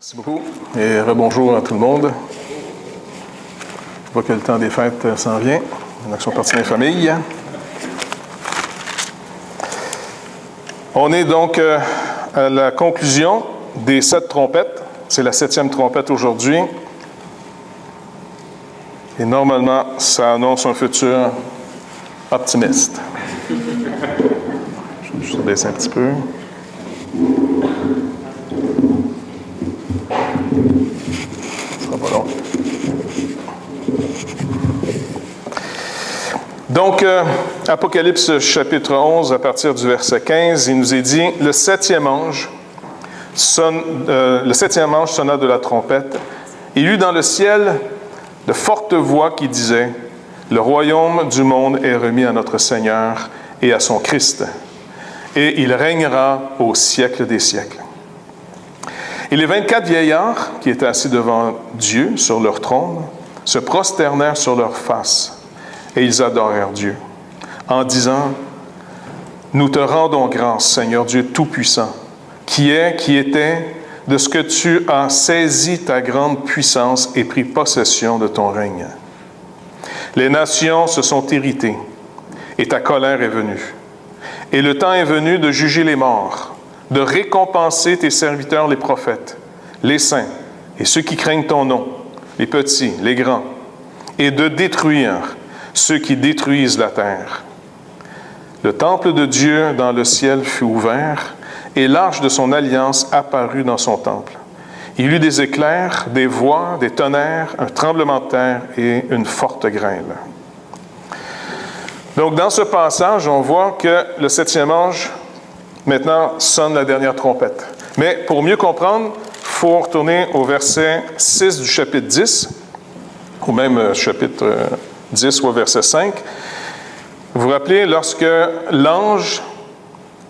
Merci beaucoup et rebonjour à tout le monde. Je vois que le temps des fêtes s'en vient. Il y en a qui sont partis dans les familles. On est donc à la conclusion des 7 trompettes. C'est la 7e trompette aujourd'hui. Et normalement, ça annonce un futur optimiste. Je vais juste baisser un petit peu. Donc, Apocalypse chapitre 11, à partir du verset 15, il nous est dit, le septième ange sonna de la trompette. Il y eut dans le ciel de fortes voix qui disaient, le royaume du monde est remis à notre Seigneur et à son Christ, et il régnera au siècle des siècles. Et les 24 vieillards qui étaient assis devant Dieu sur leur trône se prosternèrent sur leurs faces. Et ils adorèrent Dieu, en disant, « Nous te rendons grâce, Seigneur Dieu Tout-Puissant, qui était, de ce que tu as saisi ta grande puissance et pris possession de ton règne. Les nations se sont irritées, et ta colère est venue. Et le temps est venu de juger les morts, de récompenser tes serviteurs les prophètes, les saints et ceux qui craignent ton nom, les petits, les grands, et de détruire ceux qui détruisent la terre. Le temple de Dieu dans le ciel fut ouvert, et l'arche de son alliance apparut dans son temple. Il y eut des éclairs, des voix, des tonnerres, un tremblement de terre et une forte grêle. Donc, dans ce passage, on voit que le 7e ange, maintenant, sonne la dernière trompette. Mais pour mieux comprendre, il faut retourner au verset 6 du chapitre 10, ou même chapitre 10 au verset 5. Vous vous rappelez, lorsque l'ange,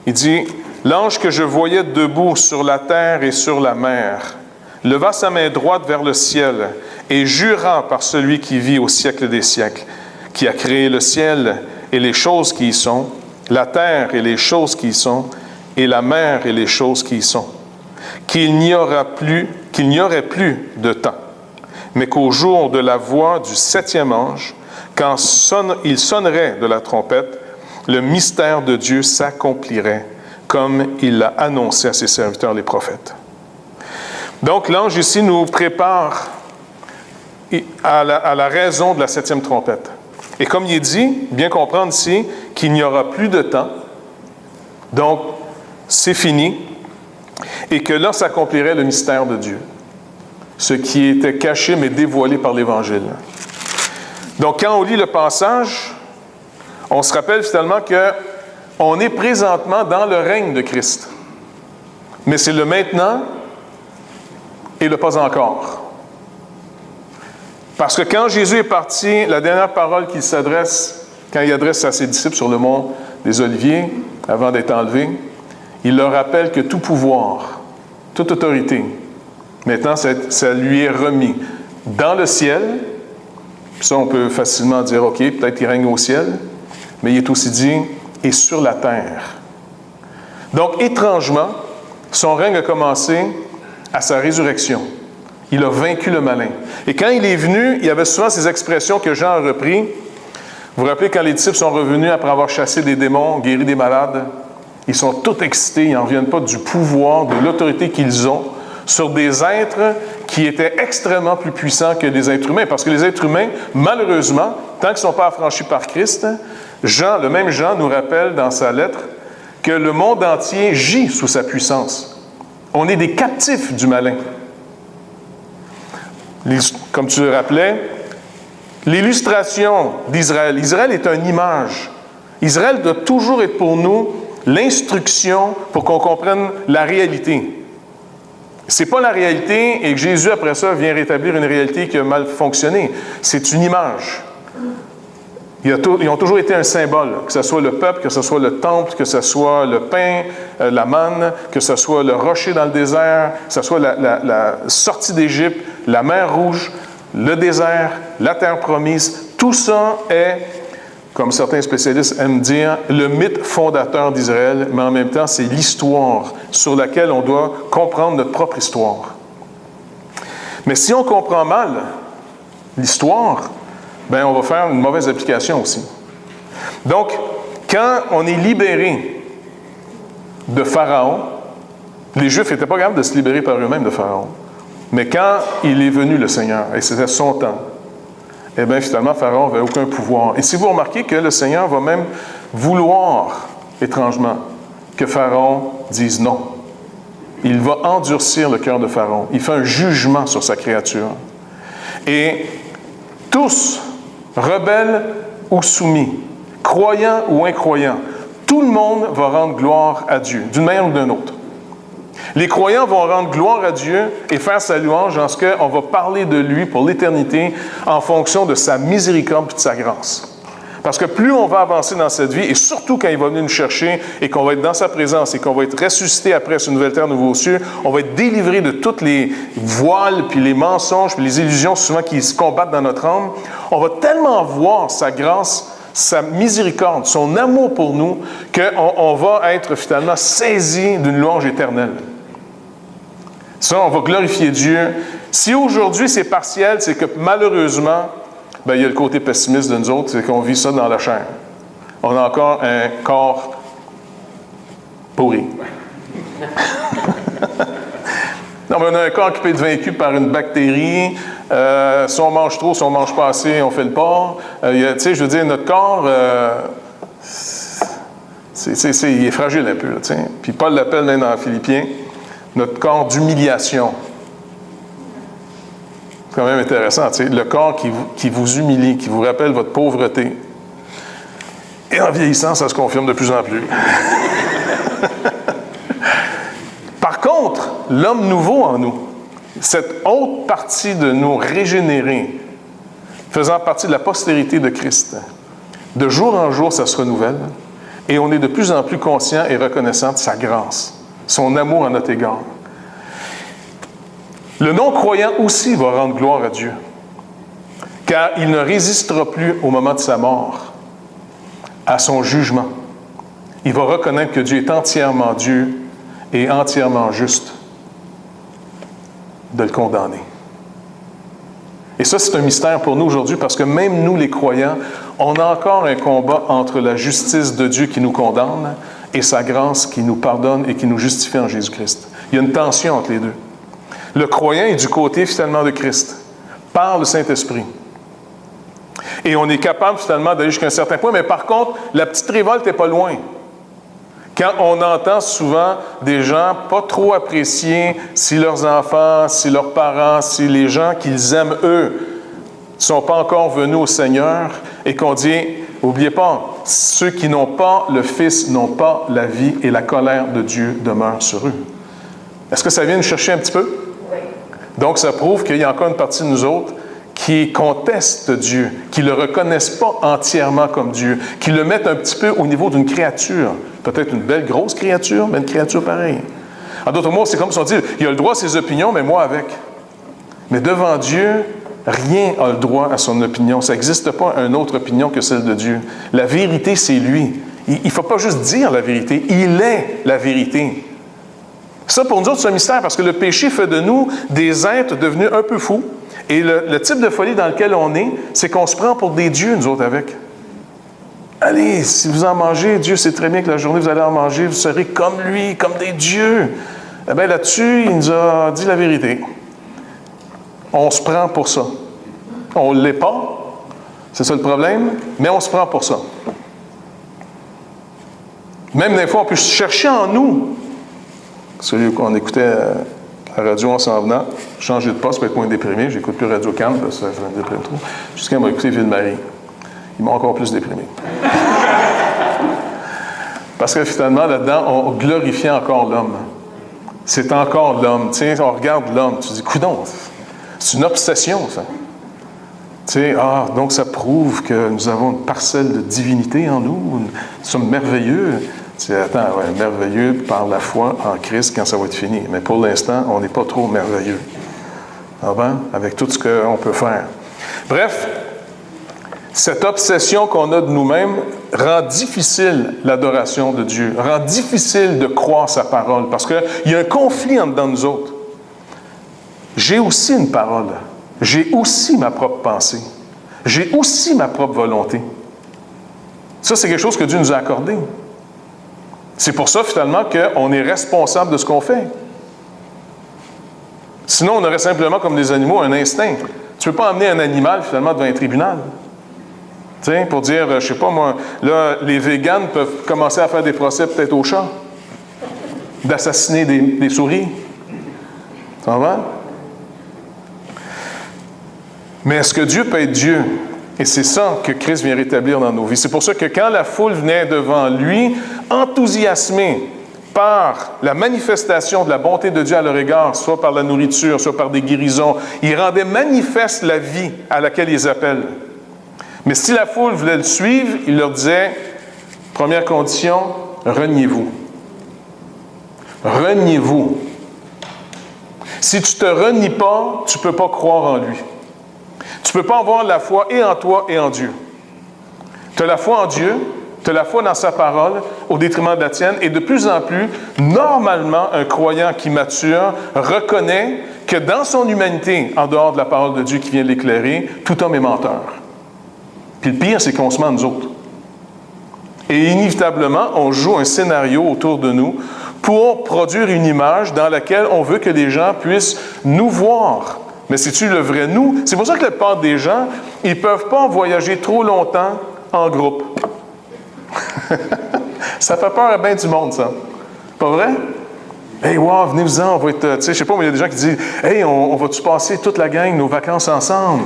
il dit, « L'ange que je voyais debout sur la terre et sur la mer, leva sa main droite vers le ciel et jura par celui qui vit au siècle des siècles, qui a créé le ciel et les choses qui y sont, la terre et les choses qui y sont, et la mer et les choses qui y sont, qu'il n'y aurait plus de temps, mais qu'au jour de la voix du 7e ange, quand il sonnerait de la trompette, le mystère de Dieu s'accomplirait, comme il l'a annoncé à ses serviteurs les prophètes. » Donc, l'ange ici nous prépare à la raison de la 7e trompette. Et comme il est dit, bien comprendre ici, qu'il n'y aura plus de temps, donc c'est fini, et que là s'accomplirait le mystère de Dieu, ce qui était caché mais dévoilé par l'Évangile. Donc, quand on lit le passage, on se rappelle finalement qu'on est présentement dans le règne de Christ. Mais c'est le maintenant et le pas encore. Parce que quand Jésus est parti, la dernière parole qu'il s'adresse, quand il adresse à ses disciples sur le mont des Oliviers, avant d'être enlevé, il leur rappelle que tout pouvoir, toute autorité, maintenant ça lui est remis dans le ciel. Puis ça, on peut facilement dire, OK, peut-être qu'il règne au ciel, mais il est aussi dit, et sur la terre. Donc, étrangement, son règne a commencé à sa résurrection. Il a vaincu le malin. Et quand il est venu, il y avait souvent ces expressions que Jean a reprises. Vous vous rappelez, quand les disciples sont revenus après avoir chassé des démons, guéri des malades, ils sont tous excités, ils n'en reviennent pas du pouvoir, de l'autorité qu'ils ont sur des êtres qui étaient extrêmement plus puissants que les êtres humains. Parce que les êtres humains, malheureusement, tant qu'ils ne sont pas affranchis par Christ, le même Jean nous rappelle dans sa lettre que le monde entier gît sous sa puissance. On est des captifs du malin. Comme tu le rappelais, l'illustration d'Israël. Israël est une image. Israël doit toujours être pour nous l'instruction pour qu'on comprenne la réalité. Ce n'est pas la réalité et que Jésus, après ça, vient rétablir une réalité qui a mal fonctionné. C'est une image. Ils ont toujours été un symbole, que ce soit le peuple, que ce soit le temple, que ce soit le pain, la manne, que ce soit le rocher dans le désert, que ce soit la sortie d'Égypte, la mer Rouge, le désert, la terre promise. Tout ça est, comme certains spécialistes aiment dire, le mythe fondateur d'Israël, mais en même temps, c'est l'histoire sur laquelle on doit comprendre notre propre histoire. Mais si on comprend mal l'histoire, bien, on va faire une mauvaise application aussi. Donc, quand on est libéré de Pharaon, les Juifs n'étaient pas capables de se libérer par eux-mêmes de Pharaon. Mais quand il est venu, le Seigneur, et c'était son temps, eh bien, finalement, Pharaon n'avait aucun pouvoir. Et si vous remarquez que le Seigneur va même vouloir, étrangement, que Pharaon dise non. Il va endurcir le cœur de Pharaon. Il fait un jugement sur sa créature. Et tous, rebelles ou soumis, croyants ou incroyants, tout le monde va rendre gloire à Dieu, d'une manière ou d'une autre. Les croyants vont rendre gloire à Dieu et faire sa louange en ce qu'on va parler de lui pour l'éternité en fonction de sa miséricorde et de sa grâce. Parce que plus on va avancer dans cette vie, et surtout quand il va venir nous chercher et qu'on va être dans sa présence et qu'on va être ressuscité après sur une nouvelle terre, nouveaux cieux, on va être délivré de toutes les voiles, puis les mensonges, puis les illusions souvent qui se combattent dans notre âme. On va tellement voir sa grâce, sa miséricorde, son amour pour nous, qu'on va être finalement saisi d'une louange éternelle. Ça, on va glorifier Dieu. Si aujourd'hui c'est partiel, c'est que malheureusement, bien, il y a le côté pessimiste de nous autres, c'est qu'on vit ça dans la chair. On a encore un corps pourri. Non, mais on a un corps qui peut être vaincu par une bactérie. Si on mange trop, si on mange pas assez, on fait le porc. Tu sais, je veux dire, notre corps, il est fragile un peu. Là, puis Paul l'appelle même dans Philippiens, notre corps d'humiliation. C'est quand même intéressant, tu sais, le corps qui vous humilie, qui vous rappelle votre pauvreté. Et en vieillissant, ça se confirme de plus en plus. Par contre, l'homme nouveau en nous, cette haute partie de nous régénérée, faisant partie de la postérité de Christ, de jour en jour, ça se renouvelle, et on est de plus en plus conscient et reconnaissant de sa grâce, son amour à notre égard. Le non-croyant aussi va rendre gloire à Dieu, car il ne résistera plus au moment de sa mort à son jugement. Il va reconnaître que Dieu est entièrement Dieu et entièrement juste de le condamner. Et ça, c'est un mystère pour nous aujourd'hui, parce que même nous, les croyants, on a encore un combat entre la justice de Dieu qui nous condamne et sa grâce qui nous pardonne et qui nous justifie en Jésus-Christ. Il y a une tension entre les deux. Le croyant est du côté finalement de Christ, par le Saint-Esprit. Et on est capable finalement d'aller jusqu'à un certain point, mais par contre, la petite révolte n'est pas loin. Quand on entend souvent des gens pas trop apprécier si leurs enfants, si leurs parents, si les gens qu'ils aiment eux ne sont pas encore venus au Seigneur, et qu'on dit, n'oubliez pas, ceux qui n'ont pas le Fils n'ont pas la vie, et la colère de Dieu demeure sur eux. Est-ce que ça vient nous chercher un petit peu? Donc, ça prouve qu'il y a encore une partie de nous autres qui contestent Dieu, qui ne le reconnaissent pas entièrement comme Dieu, qui le mettent un petit peu au niveau d'une créature. Peut-être une belle grosse créature, mais une créature pareille. En d'autres mots, c'est comme si on dit, il a le droit à ses opinions, mais moi avec. Mais devant Dieu, rien n'a le droit à son opinion. Ça n'existe pas une autre opinion que celle de Dieu. La vérité, c'est lui. Il ne faut pas juste dire la vérité, il est la vérité. Ça, pour nous autres, c'est un mystère, parce que le péché fait de nous des êtres devenus un peu fous. Et le type de folie dans lequel on est, c'est qu'on se prend pour des dieux, nous autres, avec. Allez, si vous en mangez, Dieu sait très bien que la journée vous allez en manger, vous serez comme lui, comme des dieux. Eh bien, là-dessus, il nous a dit la vérité. On se prend pour ça. On ne l'est pas, c'est ça le problème, mais on se prend pour ça. Même des fois, on peut chercher en nous. Celui qu'on écoutait à la radio en s'en venant, changer de poste pour être moins déprimé. J'écoute plus Radio Cannes, parce que ça me déprime trop. Jusqu'à m'a écouté Ville-Marie. Ils m'ont encore plus déprimé. Parce que finalement, là-dedans, on glorifie encore l'homme. C'est encore l'homme. Tu sais, on regarde l'homme, tu dis, coudonc, c'est une obsession, ça. Tu sais, donc ça prouve que nous avons une parcelle de divinité en nous, nous sommes merveilleux. C'est, merveilleux par la foi en Christ quand ça va être fini. Mais pour l'instant, on n'est pas trop merveilleux. Ah ben? Avec tout ce qu'on peut faire. Bref, cette obsession qu'on a de nous-mêmes rend difficile l'adoration de Dieu, rend difficile de croire sa parole, parce qu'il y a un conflit en dedans de nous autres. j'ai aussi une parole. J'ai aussi ma propre pensée. J'ai aussi ma propre volonté. Ça, c'est quelque chose que Dieu nous a accordé. C'est pour ça, finalement, qu'on est responsable de ce qu'on fait. Sinon, on aurait simplement, comme des animaux, un instinct. Tu ne peux pas emmener un animal, finalement, devant un tribunal. Tu sais, pour dire, je ne sais pas moi, là, les véganes peuvent commencer à faire des procès peut-être aux chats, d'assassiner des souris. Ça va? Mais est-ce que Dieu peut être Dieu? Et c'est ça que Christ vient rétablir dans nos vies. C'est pour ça que quand la foule venait devant lui, enthousiasmée par la manifestation de la bonté de Dieu à leur égard, soit par la nourriture, soit par des guérisons, il rendait manifeste la vie à laquelle ils appellent. Mais si la foule voulait le suivre, il leur disait, première condition, reniez-vous. Reniez-vous. Si tu ne te renies pas, tu ne peux pas croire en lui. Tu ne peux pas avoir la foi et en toi et en Dieu. Tu as la foi en Dieu, tu as la foi dans sa parole au détriment de la tienne, et de plus en plus, normalement, un croyant qui mature reconnaît que dans son humanité, en dehors de la parole de Dieu qui vient l'éclairer, tout homme est menteur. Puis le pire, c'est qu'on se ment nous autres. Et inévitablement, on joue un scénario autour de nous pour produire une image dans laquelle on veut que les gens puissent nous voir. Mais c'est-tu le vrai nous? C'est pour ça que la plupart des gens, ils ne peuvent pas voyager trop longtemps en groupe. Ça fait peur à bien du monde, ça. Pas vrai? Hey, wow, venez-vous-en, on va être... Tu sais, je sais pas, mais il y a des gens qui disent, hey, on va-tu passer toute la gang, nos vacances ensemble?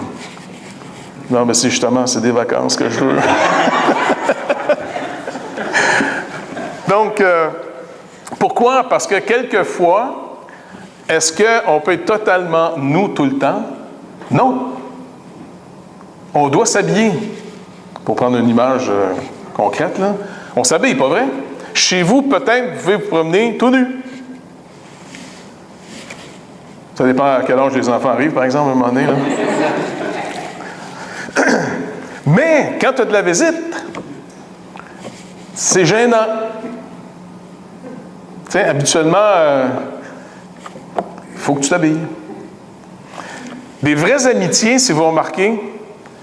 Non, mais c'est justement, c'est des vacances que je veux. Donc, pourquoi? Parce que quelquefois, est-ce qu'on peut être totalement nous tout le temps? Non. On doit s'habiller. Pour prendre une image concrète, là. On s'habille, pas vrai? Chez vous, peut-être, vous pouvez vous promener tout nu. Ça dépend à quel âge les enfants arrivent, par exemple, à un moment donné. Là. Mais, quand tu as de la visite, c'est gênant. Tu sais, habituellement, il faut que tu t'habilles. Des vraies amitiés, si vous remarquez,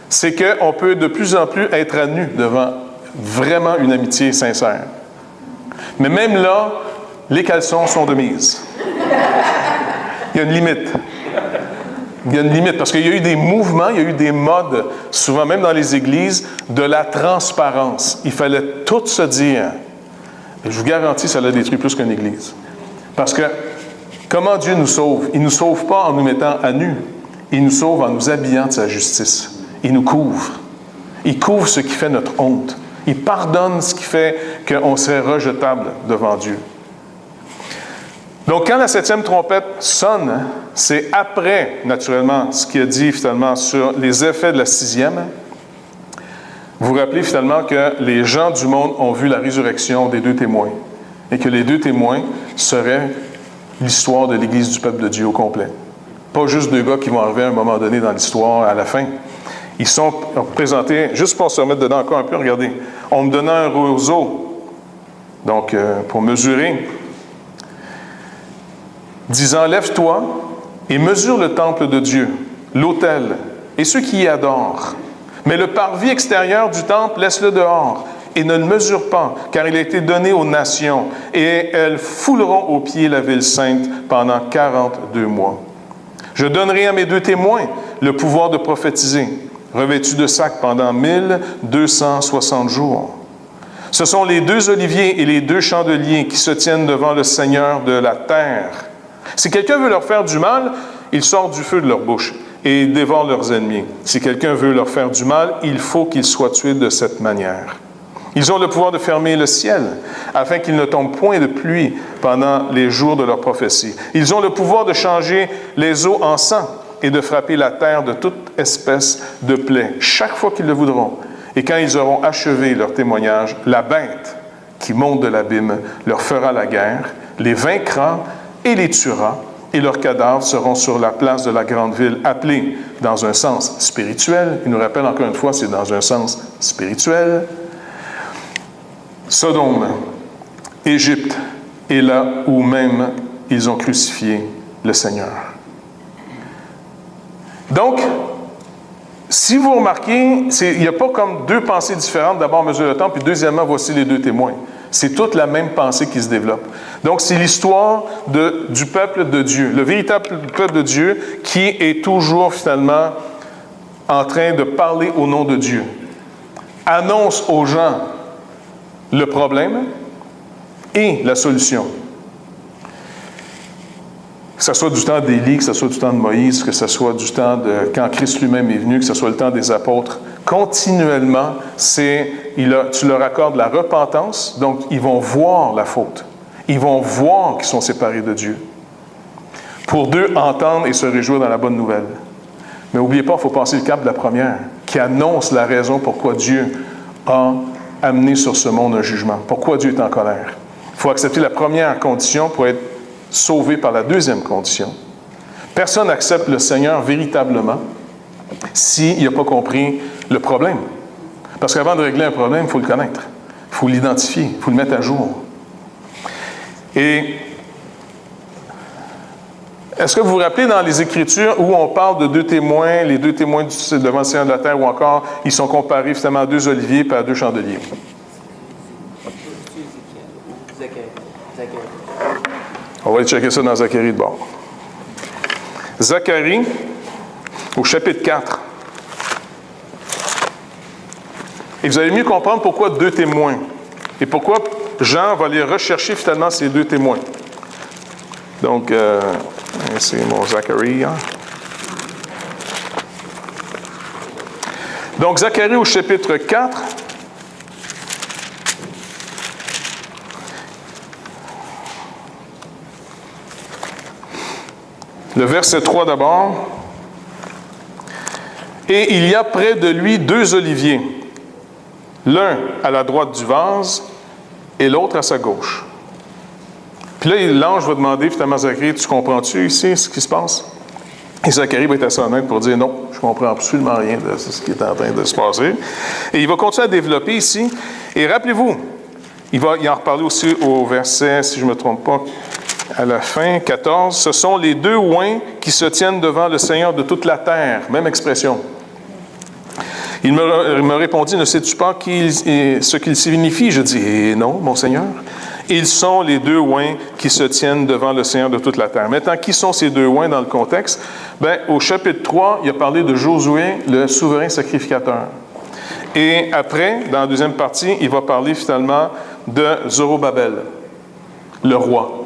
c'est qu'on peut de plus en plus être à nu devant vraiment une amitié sincère. Mais même là, les caleçons sont de mise. Il y a une limite. Il y a une limite, parce qu'il y a eu des mouvements, il y a eu des modes, souvent même dans les églises, de la transparence. Il fallait tout se dire. Et je vous garantis, ça l'a détruit plus qu'une église. Parce que, comment Dieu nous sauve? Il ne nous sauve pas en nous mettant à nu. Il nous sauve en nous habillant de sa justice. Il nous couvre. Il couvre ce qui fait notre honte. Il pardonne ce qui fait qu'on serait rejetable devant Dieu. Donc, quand la 7e trompette sonne, c'est après, naturellement, ce qu'il a dit finalement sur les effets de la 6e. Vous vous rappelez finalement que les gens du monde ont vu la résurrection des 2 témoins et que les 2 témoins seraient l'histoire de l'Église du peuple de Dieu au complet. Pas juste 2 gars qui vont arriver à un moment donné dans l'histoire à la fin. Ils sont présentés, juste pour se remettre dedans encore un peu, regardez, on me donnait un roseau, donc pour mesurer, disant, lève-toi et mesure le temple de Dieu, l'autel et ceux qui y adorent. Mais le parvis extérieur du temple, laisse-le dehors et ne le mesure pas, car il a été donné aux nations, et elles fouleront aux pieds la ville sainte pendant 42 mois. Je donnerai à mes 2 témoins le pouvoir de prophétiser, revêtus de sacs pendant 1260 jours. Ce sont les 2 oliviers et les 2 chandeliers qui se tiennent devant le Seigneur de la terre. Si quelqu'un veut leur faire du mal, ils sortent du feu de leur bouche et ils dévorent leurs ennemis. Si quelqu'un veut leur faire du mal, il faut qu'ils soient tués de cette manière. Ils ont le pouvoir de fermer le ciel, afin qu'il ne tombe point de pluie pendant les jours de leur prophétie. Ils ont le pouvoir de changer les eaux en sang et de frapper la terre de toute espèce de plaie, chaque fois qu'ils le voudront. Et quand ils auront achevé leur témoignage, la bête qui monte de l'abîme leur fera la guerre, les vaincra et les tuera, et leurs cadavres seront sur la place de la grande ville, appelée dans un sens spirituel. Il nous rappelle encore une fois, c'est dans un sens spirituel. Sodome, Égypte, et là où même ils ont crucifié le Seigneur. Donc, si vous remarquez, il n'y a pas comme deux pensées différentes. D'abord, mesure le temps, puis deuxièmement, voici les deux témoins. C'est toute la même pensée qui se développe. Donc, c'est l'histoire du peuple de Dieu, le véritable peuple de Dieu qui est toujours finalement en train de parler au nom de Dieu. Annonce aux gens le problème et la solution. Que ce soit du temps d'Élie, que ce soit du temps de Moïse, que ce soit du temps de quand Christ lui-même est venu, que ce soit le temps des apôtres, continuellement, tu leur accordes la repentance, donc ils vont voir la faute. Ils vont voir qu'ils sont séparés de Dieu. Pour d'eux, entendre et se réjouir dans la bonne nouvelle. Mais n'oubliez pas, il faut passer le cap de la première, qui annonce la raison pourquoi Dieu a amené sur ce monde un jugement. Pourquoi Dieu est en colère. Il faut accepter la première condition pour être sauvé par la deuxième condition. Personne n'accepte le Seigneur véritablement s'il n'a pas compris le problème. Parce qu'avant de régler un problème, il faut le connaître. Il faut l'identifier, il faut le mettre à jour. Et est-ce que vous vous rappelez dans les Écritures où on parle de deux témoins, les deux témoins devant le Seigneur de la terre, ou encore ils sont comparés finalement à deux oliviers et à deux chandeliers? On va aller checker ça dans Zacharie de bord. Zacharie, au chapitre 4. Et vous allez mieux comprendre pourquoi deux témoins. Et pourquoi Jean va aller rechercher finalement ces deux témoins. Donc, c'est mon Zacharie. Hein? Donc, Zacharie au chapitre 4. Le verset 3 d'abord. Et il y a près de lui deux oliviers, l'un à la droite du vase et l'autre à sa gauche. Puis là, l'ange va demander finalement à Zacharie, tu comprends-tu ici ce qui se passe? Et Zacharie va être assez honnête pour dire non, je ne comprends absolument rien de ce qui est en train de se passer. Et il va continuer à développer ici. Et rappelez-vous, il va y en reparler aussi au verset, si je ne me trompe pas, à la fin, 14, ce sont les deux oins qui se tiennent devant le Seigneur de toute la terre. Même expression. Il me répondit, ne sais-tu pas ce qu'il signifie? Je dis, eh non, mon Seigneur. Ils sont les deux oins qui se tiennent devant le Seigneur de toute la terre. Maintenant, qui sont ces deux oins dans le contexte? Bien, au chapitre 3, il a parlé de Josué, le souverain sacrificateur. Et après, dans la deuxième partie, il va parler finalement de Zorobabel, le roi.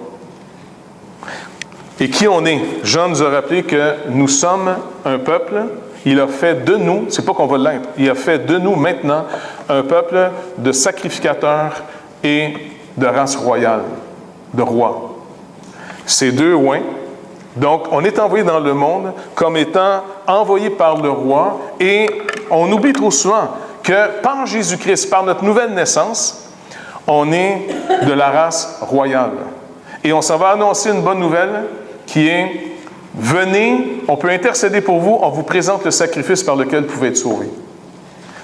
Et qui on est? Jean nous a rappelé que nous sommes un peuple. Il a fait de nous, c'est pas qu'on va l'être, il a fait de nous maintenant un peuple de sacrificateurs et de race royale, de rois. Ces deux oins. Donc, on est envoyé dans le monde comme étant envoyé par le roi et on oublie trop souvent que par Jésus-Christ, par notre nouvelle naissance, on est de la race royale. Et on s'en va annoncer une bonne nouvelle qui est « Venez, on peut intercéder pour vous, on vous présente le sacrifice par lequel vous pouvez être sauvés. »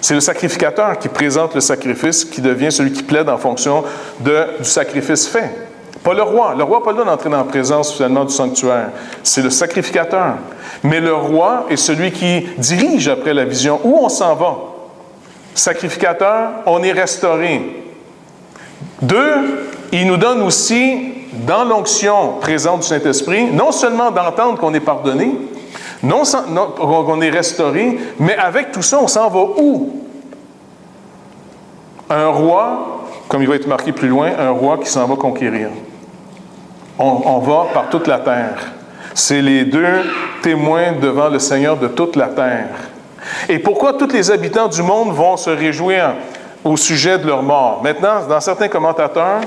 C'est le sacrificateur qui présente le sacrifice, qui devient celui qui plaide en fonction du sacrifice fait. Pas le roi. Le roi n'a pas le droit d'entrer dans la présence finalement du sanctuaire. C'est le sacrificateur. Mais le roi est celui qui dirige après la vision. Où on s'en va? Sacrificateur, on est restauré. 2, il nous donne aussi, dans l'onction présente du Saint-Esprit, non seulement d'entendre qu'on est pardonné, non qu'on est restauré, mais avec tout ça, on s'en va où? Un roi, comme il va être marqué plus loin, un roi qui s'en va conquérir. On va par toute la terre. C'est les deux témoins devant le Seigneur de toute la terre. Et pourquoi tous les habitants du monde vont se réjouir au sujet de leur mort? Maintenant, dans certains commentateurs,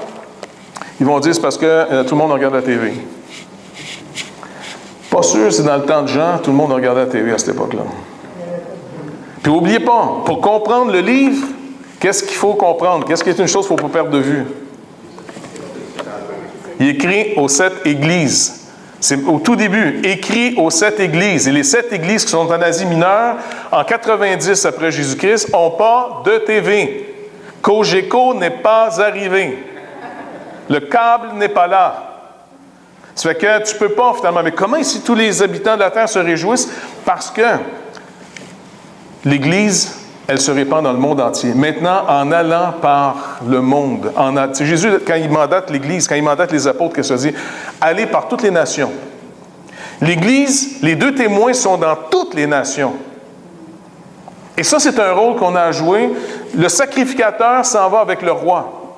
ils vont dire c'est parce que tout le monde regarde la TV. Pas sûr, c'est dans le temps de Jean, tout le monde regardait la TV à cette époque-là. Puis n'oubliez pas, pour comprendre le livre, qu'est-ce qu'il faut comprendre? Qu'est-ce qui est une chose qu'il ne faut pas perdre de vue? Il écrit aux 7 églises. C'est au tout début, écrit aux 7 églises. Et les 7 églises qui sont en Asie mineure, en 90 après Jésus-Christ, n'ont pas de TV. Cogeco n'est pas arrivé. Le câble n'est pas là. Ça fait que tu ne peux pas finalement. Mais comment ici tous les habitants de la terre se réjouissent? Parce que l'Église, elle se répand dans le monde entier. Maintenant, en allant par le monde, c'est Jésus, quand il mandate l'Église, quand il mandate les apôtres, qu'est-ce qu'il dit? Allez par toutes les nations. L'Église, les 2 témoins sont dans toutes les nations. Et ça, c'est un rôle qu'on a à jouer. Le sacrificateur s'en va avec le roi.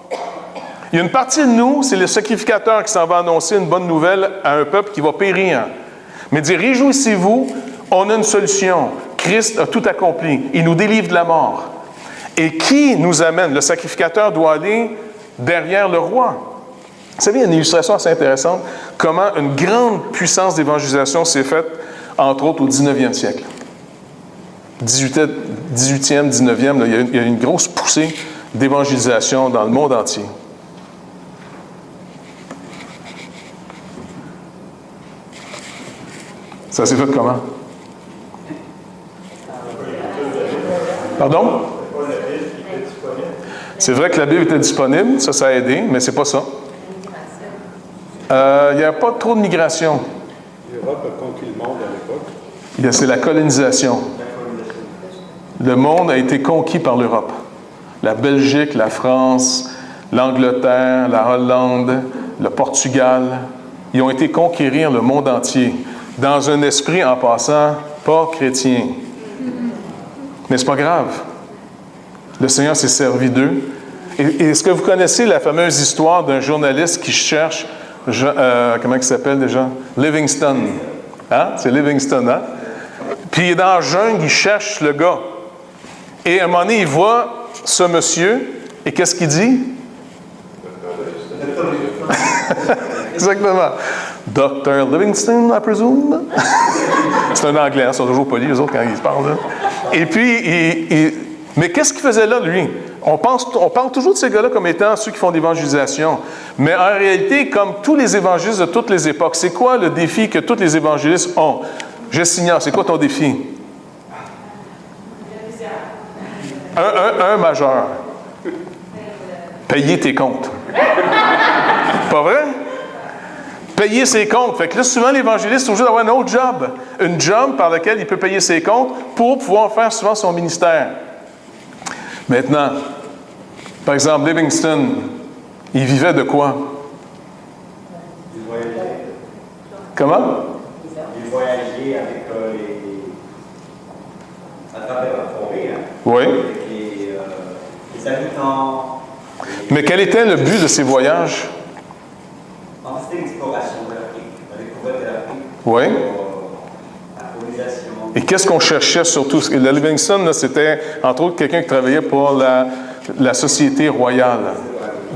Il y a une partie de nous, c'est le sacrificateur qui s'en va annoncer une bonne nouvelle à un peuple qui va périr. Mais dire, réjouissez-vous, on a une solution. Christ a tout accompli. Il nous délivre de la mort. Et qui nous amène? Le sacrificateur doit aller derrière le roi. Vous savez, il y a une illustration assez intéressante, comment une grande puissance d'évangélisation s'est faite, entre autres, au 19e siècle. 18e, 19e, là, il y a une grosse poussée d'évangélisation dans le monde entier. Ça s'est fait comment? Pardon? C'est vrai que la Bible était disponible, ça a aidé, mais c'est pas ça. Il n'y a pas trop de migration. L'Europe a conquis le monde à l'époque. C'est la colonisation. Le monde a été conquis par l'Europe. La Belgique, la France, l'Angleterre, la Hollande, le Portugal, ils ont été conquérir le monde entier, dans un esprit, en passant, pas chrétien. Mais c'est pas grave. Le Seigneur s'est servi d'eux. Et est-ce que vous connaissez la fameuse histoire d'un journaliste qui cherche, comment il s'appelle déjà? Livingstone. Hein? C'est Livingstone, hein? Puis il est dans la jungle, il cherche le gars. Et à un moment donné, il voit ce monsieur, et qu'est-ce qu'il dit? Exactement. Dr. Livingstone, I presume. C'est un anglais, hein, ils sont toujours polis, les autres, quand ils se parlent. Là. Et puis, mais qu'est-ce qu'il faisait là, lui? On parle toujours de ces gars-là comme étant ceux qui font l'évangélisation. Mais en réalité, comme tous les évangélistes de toutes les époques, c'est quoi le défi que tous les évangélistes ont? Je signale, c'est quoi ton défi? Un majeur. Payer tes comptes. Pas vrai? Payer ses comptes. Fait que là, souvent, l'évangéliste est obligé d'avoir un autre job. Une job par laquelle il peut payer ses comptes pour pouvoir faire souvent son ministère. Maintenant, par exemple, Livingstone, il vivait de quoi? Il voyageait. Comment? Il voyageait avec à travers la forêt, hein, Oui. avec les habitants. Mais quel était le but de ces voyages? En fait, c'était l'exploration de l'Afrique, la découverte de l'Afrique. Oui. La colonisation. Et qu'est-ce qu'on cherchait surtout? Le Livingstone, là, c'était, entre autres, quelqu'un qui travaillait pour la Société royale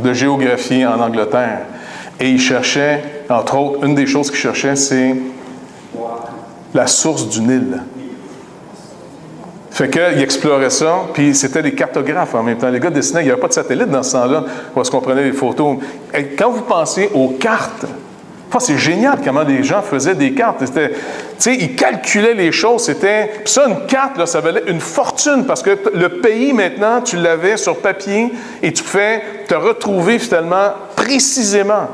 de géographie en Angleterre. Et il cherchait, entre autres, une des choses qu'il cherchait, c'est la source du Nil. Fait qu'il explorait ça, puis c'était des cartographes en même temps. Les gars dessinaient, il n'y avait pas de satellite dans ce temps-là, où est-ce qu'on prenait les photos. Et quand vous pensez aux cartes, c'est génial comment les gens faisaient des cartes. Ils calculaient les choses. Puis ça, une carte, là, ça valait une fortune, parce que le pays, maintenant, tu l'avais sur papier, et tu pouvais te retrouver, finalement, précisément.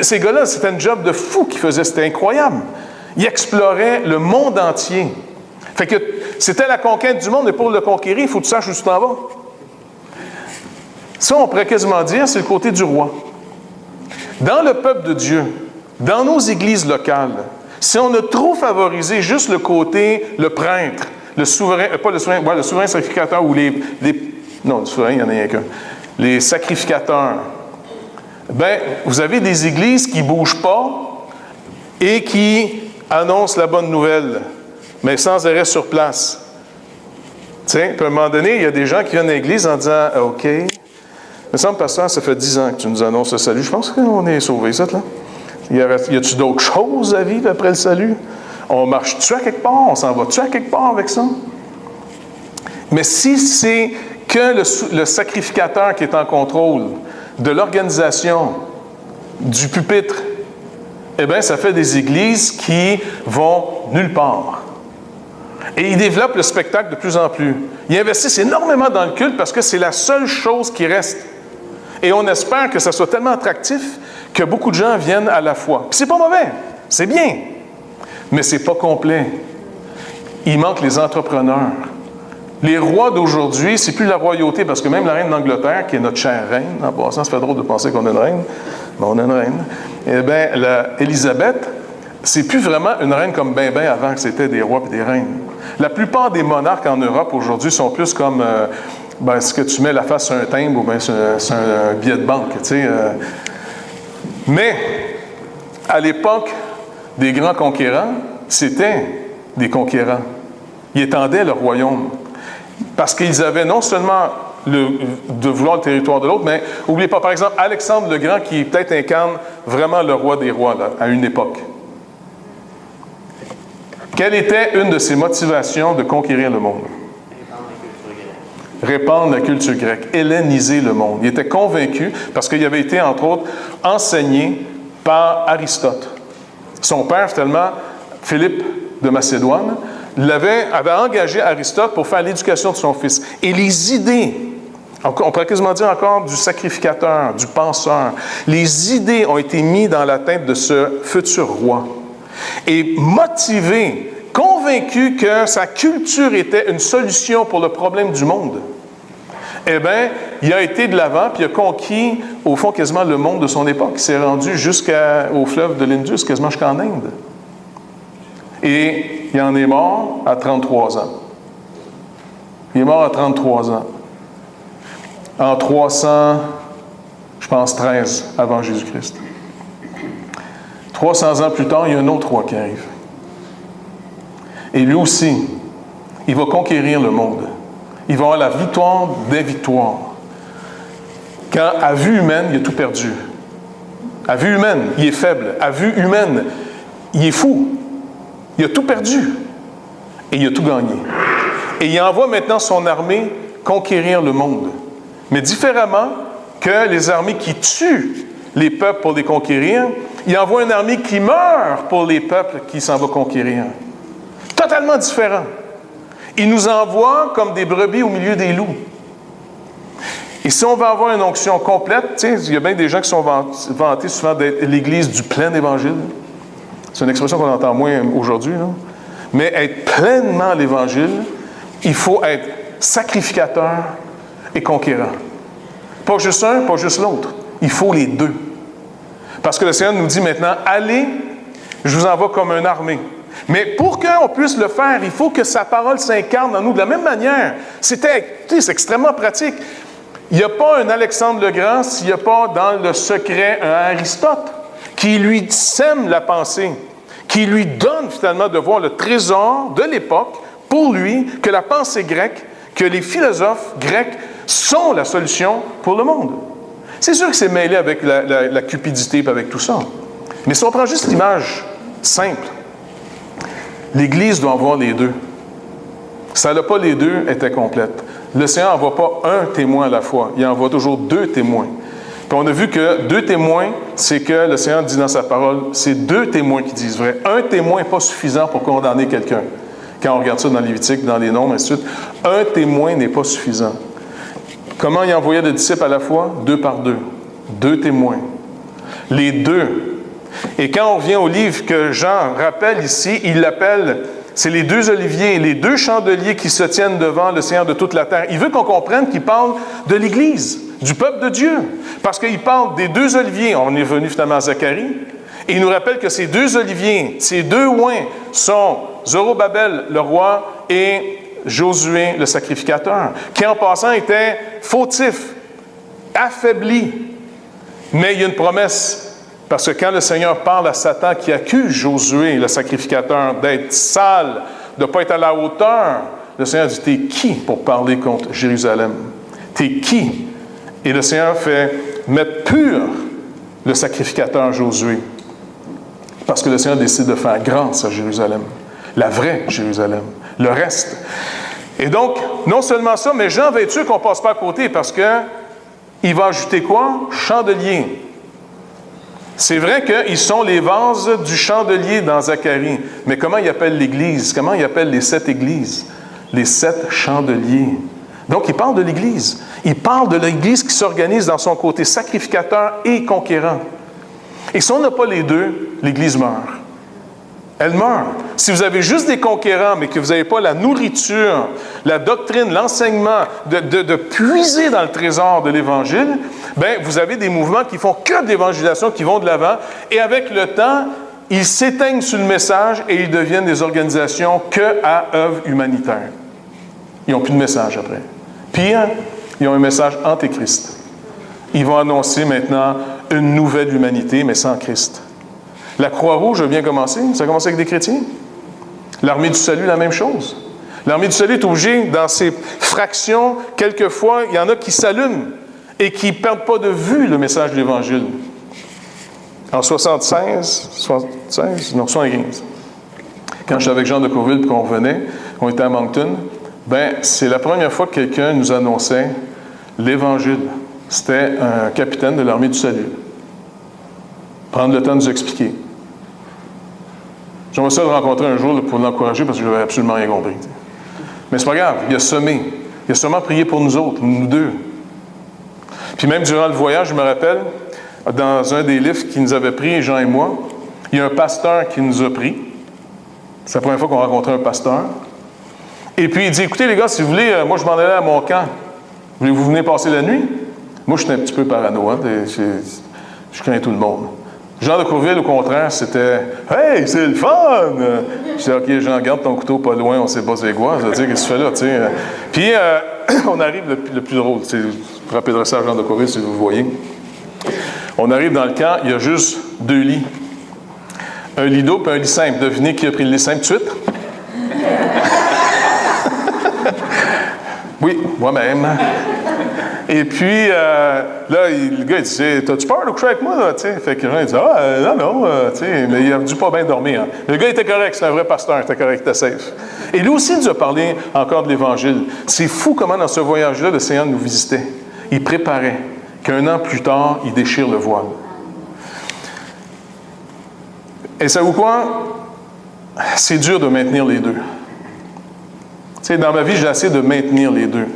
Ces gars-là, c'était un job de fou qu'ils faisaient. C'était incroyable. Ils exploraient le monde entier. Fait que c'était la conquête du monde, mais pour le conquérir, il faut que tu saches où tu t'en vas. Ça, on pourrait quasiment dire, c'est le côté du roi. Dans le peuple de Dieu, dans nos églises locales, si on a trop favorisé juste le côté, le prêtre, le souverain, le souverain sacrificateur ou non, le souverain, il n'y en a rien qu'un. Les sacrificateurs. Vous avez des églises qui ne bougent pas et qui annoncent la bonne nouvelle, mais sans arrêt sur place. Puis à un moment donné, il y a des gens qui viennent à l'église en disant « OK, il me semble, pasteur, ça fait 10 ans que tu nous annonces le salut. Je pense qu'on est sauvés, ça, là. Y a-tu d'autres choses à vivre après le salut? On marche-tu à quelque part? On s'en va-tu à quelque part avec ça? » Mais si c'est que le sacrificateur qui est en contrôle de l'organisation, du pupitre, ça fait des églises qui vont nulle part. Et ils développent le spectacle de plus en plus. Ils investissent énormément dans le culte parce que c'est la seule chose qui reste. Et on espère que ça soit tellement attractif que beaucoup de gens viennent à la foi. Puis c'est pas mauvais, c'est bien, mais c'est pas complet. Il manque les entrepreneurs. Les rois d'aujourd'hui, c'est plus la royauté, parce que même la reine d'Angleterre, qui est notre chère reine, en passant, ça fait drôle de penser qu'on a une reine, mais on a une reine. Eh bien, Élisabeth, c'est plus vraiment une reine comme ben avant que c'était des rois et des reines. La plupart des monarques en Europe aujourd'hui sont plus comme, est-ce que tu mets la face sur un timbre ou bien c'est un billet de banque, tu sais. Mais, à l'époque des grands conquérants, c'était des conquérants. Ils étendaient leur royaume. Parce qu'ils avaient non seulement de vouloir le territoire de l'autre, mais n'oubliez pas, par exemple, Alexandre le Grand, qui peut-être incarne vraiment le roi des rois, là, à une époque. Quelle était une de ses motivations de conquérir le monde? Répandre la culture grecque, helléniser le monde. Il était convaincu, parce qu'il avait été, entre autres, enseigné par Aristote. Son père, finalement, Philippe de Macédoine, avait engagé Aristote pour faire l'éducation de son fils. Et les idées, on pourrait quasiment dire encore du sacrificateur, du penseur, les idées ont été mises dans la tête de ce futur roi. Et motivé, convaincu que sa culture était une solution pour le problème du monde, eh bien, il a été de l'avant, puis il a conquis, au fond, quasiment le monde de son époque. Il s'est rendu jusqu'au fleuve de l'Indus, quasiment jusqu'en Inde. Et il en est mort à 33 ans. Il est mort à 33 ans. En 300, je pense 13 avant Jésus-Christ. 300 ans plus tard, il y a un autre roi qui arrive. Et lui aussi, il va conquérir le monde. Il va avoir la victoire des victoires. Quand, à vue humaine, il a tout perdu. À vue humaine, il est faible. À vue humaine, il est fou. Il a tout perdu. Et il a tout gagné. Et il envoie maintenant son armée conquérir le monde. Mais différemment que les armées qui tuent les peuples pour les conquérir, il envoie une armée qui meurt pour les peuples qui s'en va conquérir. Totalement différent. Il nous envoie comme des brebis au milieu des loups. Et si on veut avoir une onction complète, tu sais, il y a bien des gens qui sont vantés souvent d'être l'Église du plein évangile. C'est une expression qu'on entend moins aujourd'hui, là. Mais être pleinement l'Évangile, il faut être sacrificateur et conquérant. Pas juste un, pas juste l'autre. Il faut les deux. Parce que le Seigneur nous dit maintenant, allez, je vous envoie comme une armée. Mais pour qu'on puisse le faire, il faut que sa parole s'incarne en nous de la même manière. C'est extrêmement pratique. Il n'y a pas un Alexandre le Grand s'il n'y a pas dans le secret un Aristote qui lui sème la pensée, qui lui donne finalement de voir le trésor de l'époque pour lui, que la pensée grecque, que les philosophes grecs sont la solution pour le monde. C'est sûr que c'est mêlé avec la cupidité et avec tout ça. Mais si on prend juste l'image simple, l'Église doit avoir les deux. Si elle n'a pas les deux, elle est incomplète. Le Seigneur n'envoie pas un témoin à la fois, il envoie toujours deux témoins. Puis on a vu que deux témoins, c'est que le Seigneur dit dans sa parole, c'est deux témoins qui disent vrai. Un témoin n'est pas suffisant pour condamner quelqu'un. Quand on regarde ça dans Lévitique, dans les Nombres, ainsi de suite, un témoin n'est pas suffisant. Comment il envoyait des disciples à la fois? 2 par 2. 2 témoins. Les deux. Et quand on revient au livre que Jean rappelle ici, il l'appelle, c'est les 2 oliviers, les 2 chandeliers qui se tiennent devant le Seigneur de toute la terre. Il veut qu'on comprenne qu'il parle de l'Église, du peuple de Dieu. Parce qu'il parle des 2 oliviers. On est venu finalement à Zacharie. Et il nous rappelle que ces 2 oliviers, ces 2 oins sont Zorobabel, le roi, et Josué, le sacrificateur, qui en passant était fautif, affaibli. Mais il y a une promesse, parce que quand le Seigneur parle à Satan qui accuse Josué, le sacrificateur, d'être sale, de ne pas être à la hauteur, le Seigneur dit, t'es qui pour parler contre Jérusalem? T'es qui? Et le Seigneur fait mettre pur le sacrificateur Josué, parce que le Seigneur décide de faire grâce à Jérusalem, la vraie Jérusalem, le reste. Et donc, non seulement ça, mais Jean va être sûr qu'on ne passe pas à côté, parce qu'il va ajouter quoi? Chandelier. C'est vrai qu'ils sont les vases du chandelier dans Zacharie, mais comment il appelle l'Église? Comment il appelle les 7 églises? Les 7 chandeliers. Donc, il parle de l'Église. Il parle de l'Église qui s'organise dans son côté sacrificateur et conquérant. Et si on n'a pas les deux, l'Église meurt. Elle meurt. si vous avez juste des conquérants, mais que vous n'avez pas la nourriture, la doctrine, l'enseignement, de puiser dans le trésor de l'Évangile, bien, vous avez des mouvements qui font que de l'évangélisation, qui vont de l'avant, et avec le temps, ils s'éteignent sur le message et ils deviennent des organisations que à œuvre humanitaire. Ils n'ont plus de message après. Pire, ils ont un message antéchrist. Ils vont annoncer maintenant une nouvelle humanité, mais sans Christ. La Croix-Rouge a bien commencé. Ça a commencé avec des chrétiens. L'Armée du Salut, la même chose. L'Armée du Salut est obligée, dans ses fractions, quelquefois, il y en a qui s'allument et qui ne perdent pas de vue le message de l'Évangile. En 75, quand j'étais avec Jean de Courville et qu'on revenait, on était à Moncton, bien, c'est la première fois que quelqu'un nous annonçait l'Évangile. C'était un capitaine de l'Armée du Salut. Prendre le temps de nous expliquer. J'aimerais ça le rencontrer un jour pour l'encourager parce que je n'avais absolument rien compris. Mais c'est pas grave, il a semé. Il a seulement prié pour nous autres, nous deux. Puis même durant le voyage, je me rappelle, dans un des livres qu'il nous avait pris, Jean et moi, il y a un pasteur qui nous a pris. C'est la première fois qu'on rencontrait un pasteur. Et puis il dit, écoutez les gars, si vous voulez, moi je m'en allais à mon camp. Voulez-vous venir passer la nuit? Moi, je suis un petit peu parano, hein? Je crains tout le monde. Jean de Courville, au contraire, c'était « Hey, c'est le fun! » Je dis « OK, Jean, garde ton couteau pas loin, on ne sait pas c'est quoi. » Je veux dire, qu'est-ce que tu fais là, tu sais? Puis, on arrive, le plus drôle, je vous rappellerai ça à Jean de Courville, si vous voyez. On arrive dans le camp, il y a juste 2 lits. Un lit d'eau et un lit simple. Devinez qui a pris le lit simple tout de suite? Oui, moi-même. Et puis, là, le gars, il dit, t'as-tu peur de coucher avec moi, là? T'sais? Fait que Jean, il dit, non, mais il a dû pas bien dormir. Hein. Le gars était correct, c'est un vrai pasteur, il était correct, il était safe. Et lui aussi, il nous a parlé encore de l'Évangile. C'est fou comment, dans ce voyage-là, le Seigneur nous visitait. Il préparait qu'un an plus tard, il déchire le voile. Et savez-vous quoi? C'est dur de maintenir les deux. T'sais, dans ma vie, j'ai essayé de maintenir les deux.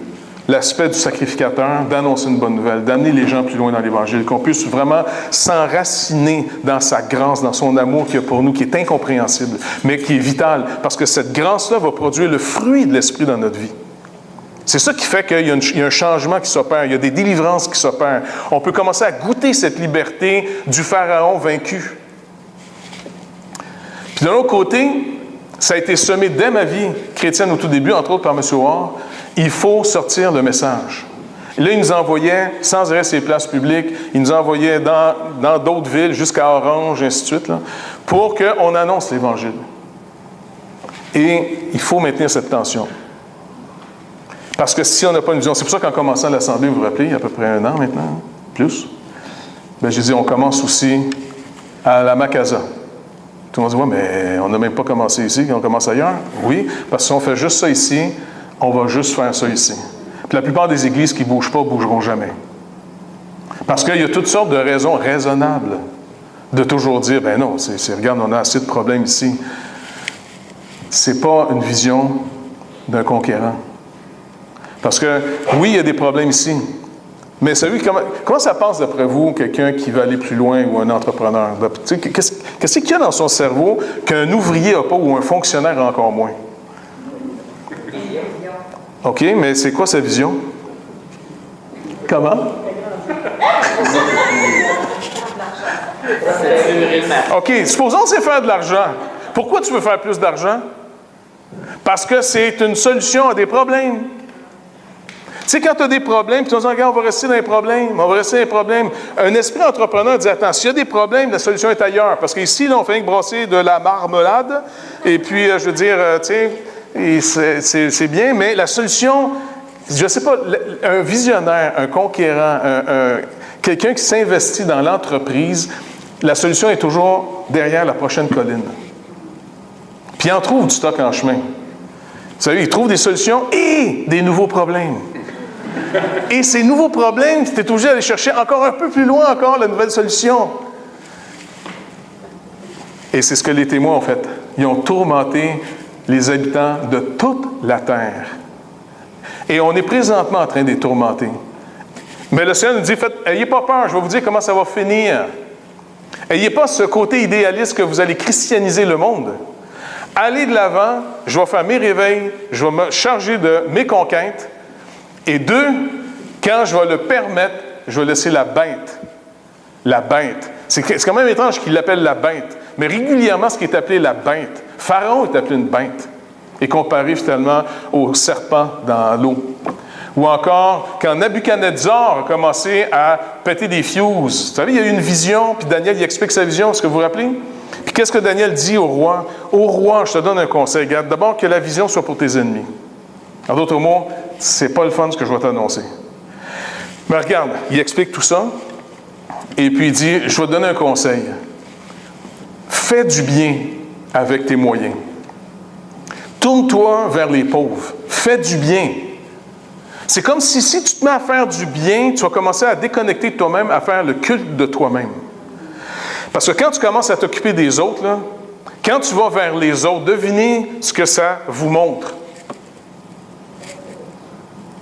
L'aspect du sacrificateur, d'annoncer une bonne nouvelle, d'amener les gens plus loin dans l'Évangile, qu'on puisse vraiment s'enraciner dans sa grâce, dans son amour qu'il y a pour nous, qui est incompréhensible, mais qui est vital, parce que cette grâce-là va produire le fruit de l'Esprit dans notre vie. C'est ça qui fait qu'il y a un changement qui s'opère, il y a des délivrances qui s'opèrent. On peut commencer à goûter cette liberté du Pharaon vaincu. Puis de l'autre côté, ça a été semé dès ma vie chrétienne au tout début, entre autres par M. Ward. Il faut sortir le message. Et là, il nous envoyait sans arrêt ces places publiques, il nous envoyait dans d'autres villes, jusqu'à Orange, ainsi de suite, là, pour qu'on annonce l'Évangile. Et il faut maintenir cette tension. Parce que si on n'a pas une vision, c'est pour ça qu'en commençant l'Assemblée, vous vous rappelez, il y a à peu près 1 an maintenant, plus, bien, j'ai dit, on commence aussi à la Macasa. Tout le monde dit, ouais, mais on n'a même pas commencé ici, on commence ailleurs. Oui, parce que si on fait juste ça ici, on va juste faire ça ici. Puis la plupart des églises qui ne bougent pas ne bougeront jamais. Parce qu'il y a toutes sortes de raisons raisonnables de toujours dire, ben non, regarde, on a assez de problèmes ici. C'est pas une vision d'un conquérant. Parce que, oui, il y a des problèmes ici. Mais savez, comment ça passe d'après vous, quelqu'un qui veut aller plus loin ou un entrepreneur? Qu'est-ce qu'il y a dans son cerveau qu'un ouvrier n'a pas ou un fonctionnaire a encore moins? OK, mais c'est quoi sa vision? Comment? OK, supposons que c'est faire de l'argent. Pourquoi tu veux faire plus d'argent? Parce que c'est une solution à des problèmes. Tu sais, quand tu as des problèmes, puis tu vas dire, regarde, on va rester dans les problèmes, Un esprit entrepreneur dit, attends, s'il y a des problèmes, la solution est ailleurs. Parce qu'ici, là, on fait que brasser de la marmelade, et puis, je veux dire, tu sais, c'est bien, mais la solution, je ne sais pas, un visionnaire, un conquérant, quelqu'un qui s'investit dans l'entreprise, la solution est toujours derrière la prochaine colline. Puis il en trouve du stock en chemin. Vous savez, il trouve des solutions et des nouveaux problèmes. Et ces nouveaux problèmes, tu es obligé d'aller chercher encore un peu plus loin encore la nouvelle solution. Et c'est ce que les témoins ont fait. Ils ont tourmenté les habitants de toute la terre. Et on est présentement en train de les tourmenter. Mais le Seigneur nous dit, ayez pas peur, je vais vous dire comment ça va finir. Ayez pas ce côté idéaliste que vous allez christianiser le monde. aller de l'avant, je vais faire mes réveils, je vais me charger de mes conquêtes. Et 2, quand je vais le permettre, je vais laisser la bête. La bête. C'est quand même étrange qu'il l'appelle la bête. Mais régulièrement, ce qui est appelé la bête, Pharaon est appelé une bête, et comparé finalement au serpent dans l'eau. Ou encore, quand Nabuchodonosor a commencé à péter des fuses, vous savez, il y a eu une vision, puis Daniel il explique sa vision, est-ce que vous vous rappelez? Puis qu'est-ce que Daniel dit au roi? Au roi, je te donne un conseil, garde d'abord que la vision soit pour tes ennemis. En d'autres mots, c'est pas le fun ce que je vais t'annoncer. Mais regarde, il explique tout ça, et puis il dit, je vais te donner un conseil. Fais du bien avec tes moyens. Tourne-toi vers les pauvres. Fais du bien. C'est comme si tu te mets à faire du bien, tu vas commencer à déconnecter de toi-même, à faire le culte de toi-même. Parce que quand tu commences à t'occuper des autres, là, quand tu vas vers les autres, devinez ce que ça vous montre.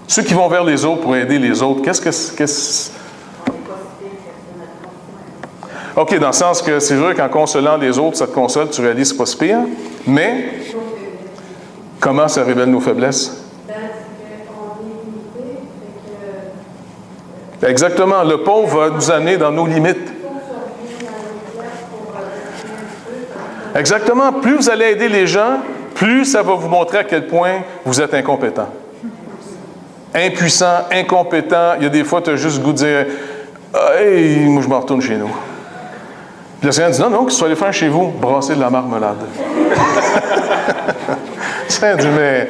Ceux qui vont vers les autres pour aider les autres, OK, dans le sens que c'est vrai qu'en consolant les autres, ça te console, tu réalises que c'est pas si pire, mais comment ça révèle nos faiblesses? Exactement. Le pauvre va nous amener dans nos limites. Exactement. Plus vous allez aider les gens, plus ça va vous montrer à quel point vous êtes incompétent. Impuissant, incompétent. Il y a des fois, tu as juste le goût de dire « Hey, moi, je me retourne chez nous. » Puis le Seigneur dit « Non, qu'est-ce que tu vas aller faire chez vous? Brasser de la marmelade. » Le Seigneur dit « Mais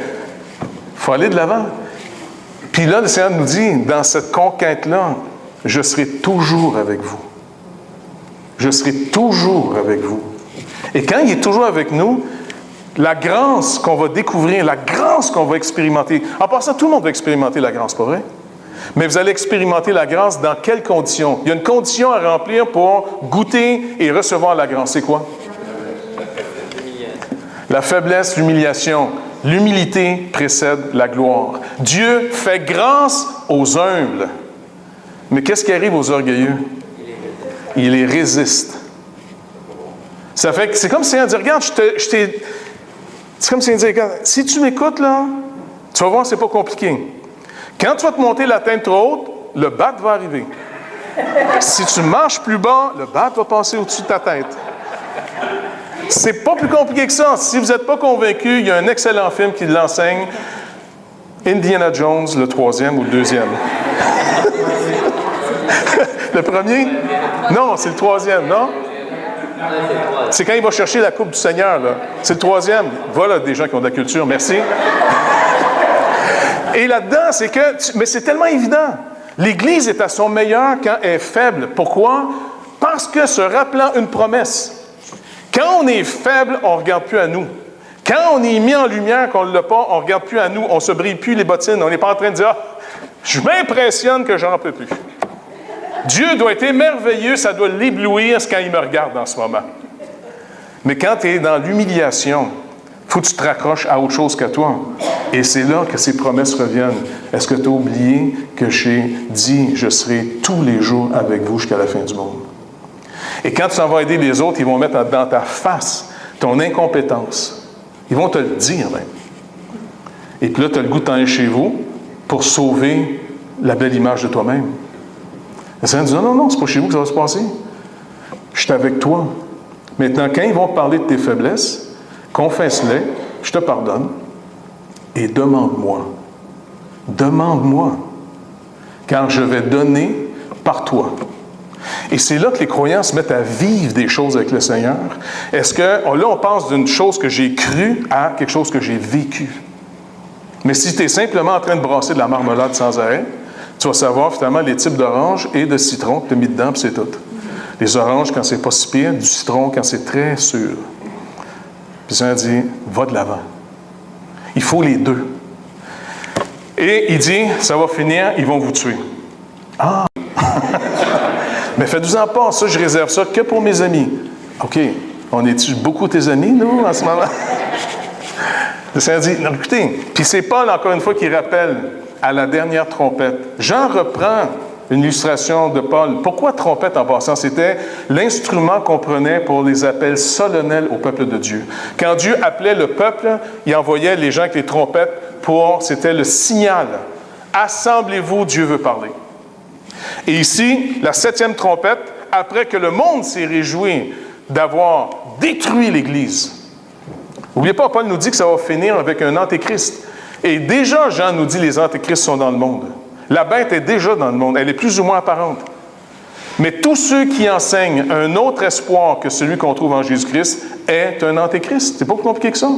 il faut aller de l'avant. » Puis là, le Seigneur nous dit, dans cette conquête-là, je serai toujours avec vous. Je serai toujours avec vous. Et quand il est toujours avec nous, la grâce qu'on va découvrir, la grâce qu'on va expérimenter, en passant, tout le monde va expérimenter la grâce, pas vrai? Mais vous allez expérimenter la grâce dans quelles conditions? Il y a une condition à remplir pour goûter et recevoir la grâce. C'est quoi? La faiblesse, l'humiliation. L'humilité précède la gloire. Dieu fait grâce aux humbles. Mais qu'est-ce qui arrive aux orgueilleux? Il les résiste. Ça fait que c'est comme si on dit, regarde, c'est comme si on dit, regarde, si tu m'écoutes, là, tu vas voir, c'est pas compliqué. Quand tu vas te monter la tête trop haute, le bat va arriver. Si tu marches plus bas, le bat va passer au-dessus de ta tête. C'est pas plus compliqué que ça. Si vous n'êtes pas convaincu, il y a un excellent film qui l'enseigne. Indiana Jones, le 3e ou le 2e? Le premier? Non, c'est le 3e, non? C'est quand il va chercher la coupe du Seigneur, là. C'est le 3e. Voilà des gens qui ont de la culture, merci. Et là-dedans, c'est que... Mais c'est tellement évident. L'Église est à son meilleur quand elle est faible. Pourquoi? Parce que se rappelant une promesse. Quand on est faible, on ne regarde plus à nous. Quand on est mis en lumière, qu'on ne l'a pas, on ne regarde plus à nous, on ne se brille plus les bottines. On n'est pas en train de dire « Ah, je m'impressionne que j'en peux plus. » Dieu doit être merveilleux, ça doit l'éblouir quand il me regarde en ce moment. Mais quand tu es dans l'humiliation, il faut que tu te raccroches à autre chose qu'à toi. Et c'est là que ces promesses reviennent. Est-ce que tu as oublié que j'ai dit « Je serai tous les jours avec vous jusqu'à la fin du monde » ? Et quand tu s'en vas aider les autres, ils vont mettre dans ta face ton incompétence. Ils vont te le dire même. Et puis là, tu as le goût de t'en aller chez vous pour sauver la belle image de toi-même. Le Seigneur dit, non, c'est pas chez vous que ça va se passer. Je suis avec toi. Maintenant, quand ils vont te parler de tes faiblesses, confesse-les, je te pardonne, et demande-moi. Demande-moi. Car je vais donner par toi. Et c'est là que les croyants se mettent à vivre des choses avec le Seigneur. Est-ce que, là, on passe d'une chose que j'ai crue à quelque chose que j'ai vécu. Mais si tu es simplement en train de brasser de la marmelade sans arrêt, tu vas savoir finalement les types d'oranges et de citron que tu as mis dedans, puis c'est tout. Les oranges quand c'est pas si pire, du citron quand c'est très sûr. Puis ça dit, va de l'avant. Il faut les deux. Et il dit, ça va finir, ils vont vous tuer. Ah! Mais faites-vous-en pas, ça, je réserve ça que pour mes amis. OK, on est-tu beaucoup tes amis, nous, en ce moment? Le Seigneur dit, non, écoutez, puis c'est Paul, encore une fois, qui rappelle à la dernière trompette. Jean reprend une illustration de Paul. Pourquoi trompette en passant? C'était l'instrument qu'on prenait pour les appels solennels au peuple de Dieu. Quand Dieu appelait le peuple, il envoyait les gens avec les trompettes c'était le signal. Assemblez-vous, Dieu veut parler. Et ici, la 7e trompette, après que le monde s'est réjoui d'avoir détruit l'Église. N'oubliez pas, Paul nous dit que ça va finir avec un antéchrist. Et déjà, Jean nous dit que les antéchrists sont dans le monde. La bête est déjà dans le monde. Elle est plus ou moins apparente. Mais tous ceux qui enseignent un autre espoir que celui qu'on trouve en Jésus-Christ est un antéchrist. C'est pas plus compliqué que ça.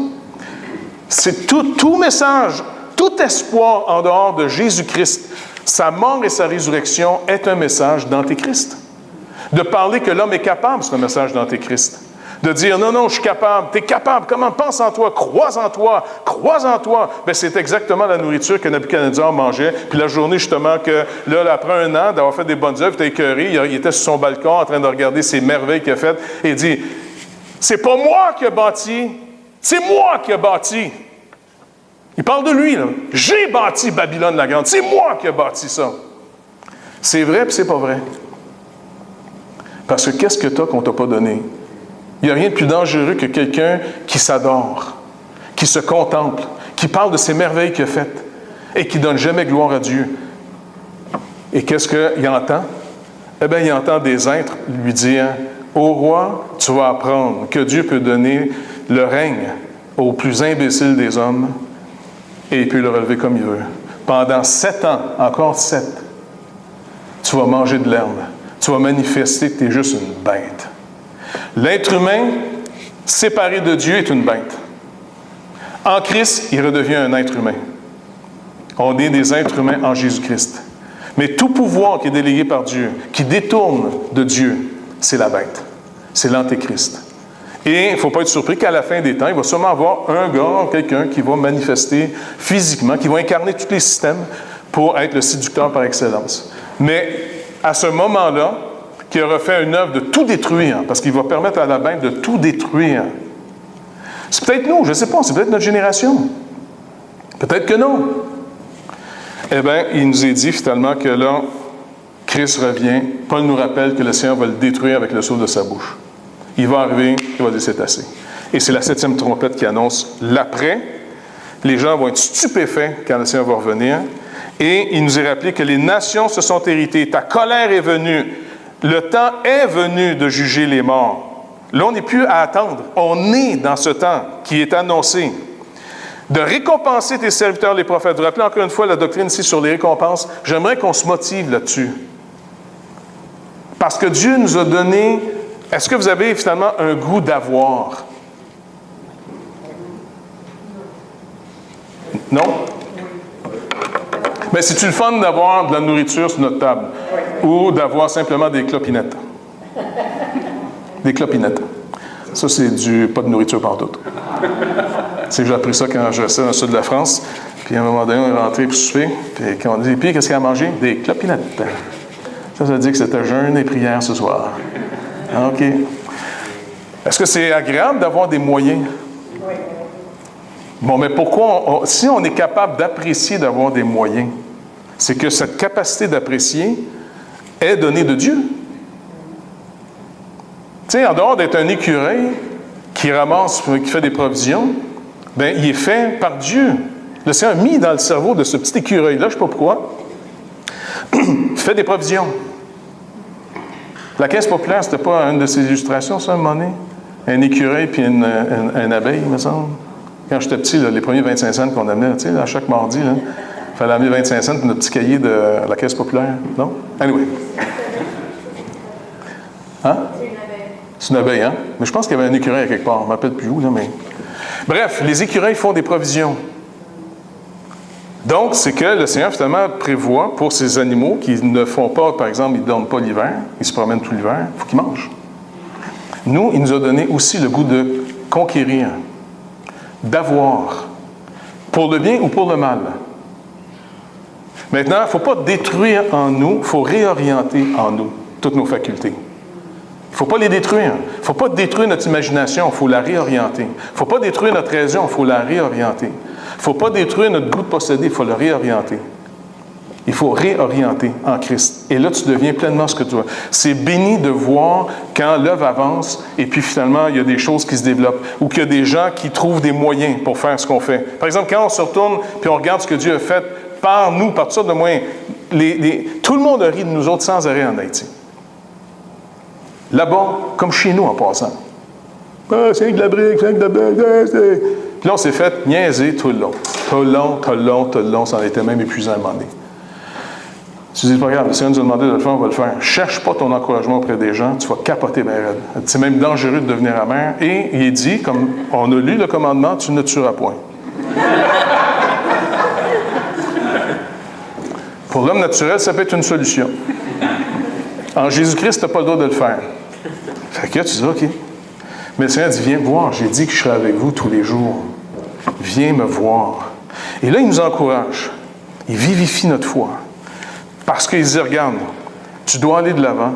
C'est tout message, tout espoir en dehors de Jésus-Christ, sa mort et sa résurrection est un message d'antéchrist. De parler que l'homme est capable, c'est un message d'antéchrist. De dire, non, je suis capable, tu es capable, comment? Pense en toi, crois en toi, crois en toi. Bien, c'est exactement la nourriture que Nabuchodonosor mangeait. Puis la journée, justement, que là, après un an d'avoir fait des bonnes œuvres, il était écœuré, il était sur son balcon en train de regarder ces merveilles qu'il a faites, et il dit, c'est pas moi qui ai bâti, c'est moi qui ai bâti. Il parle de lui, là. J'ai bâti Babylone la Grande, c'est moi qui ai bâti ça. C'est vrai, puis c'est pas vrai. Parce que qu'est-ce que tu as qu'on t'a pas donné? Il n'y a rien de plus dangereux que quelqu'un qui s'adore, qui se contemple, qui parle de ces merveilles qu'il a faites et qui ne donne jamais gloire à Dieu. Et qu'est-ce qu'il entend? Eh bien, il entend des êtres lui dire, « Ô roi, tu vas apprendre que Dieu peut donner le règne au plus imbécile des hommes et il peut le relever comme il veut. Pendant 7 ans, encore 7, tu vas manger de l'herbe. Tu vas manifester que tu es juste une bête. » L'être humain, séparé de Dieu, est une bête. En Christ, il redevient un être humain. On est des êtres humains en Jésus-Christ. Mais tout pouvoir qui est délégué par Dieu, qui détourne de Dieu, c'est la bête. C'est l'antéchrist. Et il ne faut pas être surpris qu'à la fin des temps, il va sûrement avoir un gars, quelqu'un qui va manifester physiquement, qui va incarner tous les systèmes pour être le séducteur par excellence. Mais à ce moment-là, qui aura fait une œuvre de tout détruire, parce qu'il va permettre à la bête de tout détruire. C'est peut-être nous, je ne sais pas, c'est peut-être notre génération. Peut-être que non. Eh bien, il nous est dit finalement que là, Christ revient. Paul nous rappelle que le Seigneur va le détruire avec le souffle de sa bouche. Il va arriver, il va dire c'est assez. Et c'est la 7e trompette qui annonce l'après. Les gens vont être stupéfaits quand le Seigneur va revenir. Et il nous est rappelé que les nations se sont héritées. Ta colère est venue. Le temps est venu de juger les morts. Là, on n'est plus à attendre. On est dans ce temps qui est annoncé. De récompenser tes serviteurs, les prophètes. Vous rappelez encore une fois la doctrine ici sur les récompenses. J'aimerais qu'on se motive là-dessus. Parce que Dieu nous a donné... Est-ce que vous avez finalement un goût d'avoir? Non? Mais c'est-tu le fun d'avoir de la nourriture sur notre table? Ou d'avoir simplement des clopinettes? Des clopinettes. Ça, c'est pas de nourriture partout. C'est que j'ai appris ça quand je restais dans le sud de la France. Puis à un moment donné, on est rentré pour souper. Puis quand on dit, puis qu'est-ce qu'il y a à manger? Des clopinettes. Ça veut dire que c'était jeûne et prière ce soir. OK. Est-ce que c'est agréable d'avoir des moyens? Oui. Bon, mais pourquoi, si on est capable d'apprécier d'avoir des moyens, c'est que cette capacité d'apprécier est donnée de Dieu. Tu sais, en dehors d'être un écureuil qui ramasse, qui fait des provisions, bien, il est fait par Dieu. Le Seigneur a mis dans le cerveau de ce petit écureuil-là, je ne sais pas pourquoi, il fait des provisions. La caisse populaire, c'était pas une de ses illustrations, ça, à un moment donné? Un écureuil puis une abeille, il me semble. Quand j'étais petit, là, les premiers 25 cents qu'on amenait, tu sais, à chaque mardi, il fallait amener 25 cents pour notre petit cahier de la caisse populaire. Non? Anyway. Hein? C'est une abeille. C'est une abeille, hein? Mais je pense qu'il y avait un écureuil à quelque part. Je ne me rappelle plus où, là, mais... Bref, les écureuils font des provisions. Donc, c'est que le Seigneur, finalement, prévoit pour ces animaux qui ne font pas, par exemple, ils ne dorment pas l'hiver, ils se promènent tout l'hiver, il faut qu'ils mangent. Nous, il nous a donné aussi le goût de conquérir, d'avoir, pour le bien ou pour le mal. Maintenant, il ne faut pas détruire en nous, il faut réorienter en nous toutes nos facultés. Il ne faut pas les détruire. Il ne faut pas détruire notre imagination, il faut la réorienter. Il ne faut pas détruire notre raison, il faut la réorienter. Il ne faut pas détruire notre goût de posséder, il faut le réorienter. Il faut réorienter en Christ. Et là, tu deviens pleinement ce que tu veux. C'est béni de voir quand l'œuvre avance et puis finalement, il y a des choses qui se développent ou qu'il y a des gens qui trouvent des moyens pour faire ce qu'on fait. Par exemple, quand on se retourne puis on regarde ce que Dieu a fait par nous, par toutes sortes de moyens, tout le monde a ri de nous autres sans arrêt en Haïti. Là-bas, comme chez nous en passant. Ah, c'est avec de la brique, c'est avec de la brique. Puis là, on s'est fait niaiser tout le long. Tout le long, ça en était même épuisant à un moment donné. Tu dis, pas grave, le Seigneur nous a demandé de le faire, on va le faire. Cherche pas ton encouragement auprès des gens, tu vas capoter bien raide. C'est même dangereux de devenir amer. Et il est dit, comme on a lu le commandement, tu ne tueras point. Pour l'homme naturel, ça peut être une solution. En Jésus-Christ, tu n'as pas le droit de le faire. Fait que tu dis, OK. Mais le Seigneur dit, viens me voir. J'ai dit que je serai avec vous tous les jours. Viens me voir. Et là, il nous encourage. Il vivifie notre foi. Parce qu'il dit, regarde, tu dois aller de l'avant,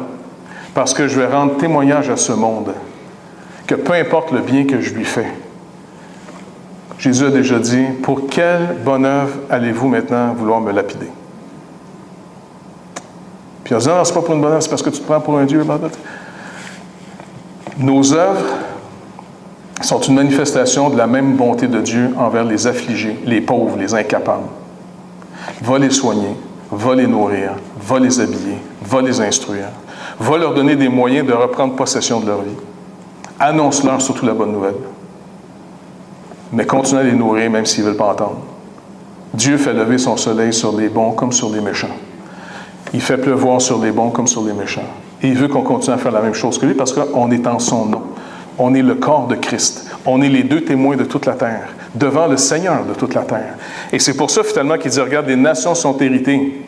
parce que je vais rendre témoignage à ce monde, que peu importe le bien que je lui fais. Jésus a déjà dit, pour quelle bonne œuvre allez-vous maintenant vouloir me lapider? Puis on dit, non, c'est pas pour une bonne œuvre, c'est parce que tu te prends pour un Dieu. Nos œuvres sont une manifestation de la même bonté de Dieu envers les affligés, les pauvres, les incapables. Va les soigner. Va les nourrir, va les habiller, va les instruire, va leur donner des moyens de reprendre possession de leur vie. Annonce-leur surtout la bonne nouvelle. Mais continue à les nourrir même s'ils ne veulent pas entendre. Dieu fait lever son soleil sur les bons comme sur les méchants. Il fait pleuvoir sur les bons comme sur les méchants. Et il veut qu'on continue à faire la même chose que lui parce qu'on est en son nom. On est le corps de Christ. On est les deux témoins de toute la terre, devant le Seigneur de toute la terre. Et c'est pour ça, finalement, qu'il dit, regarde, les nations sont héritées.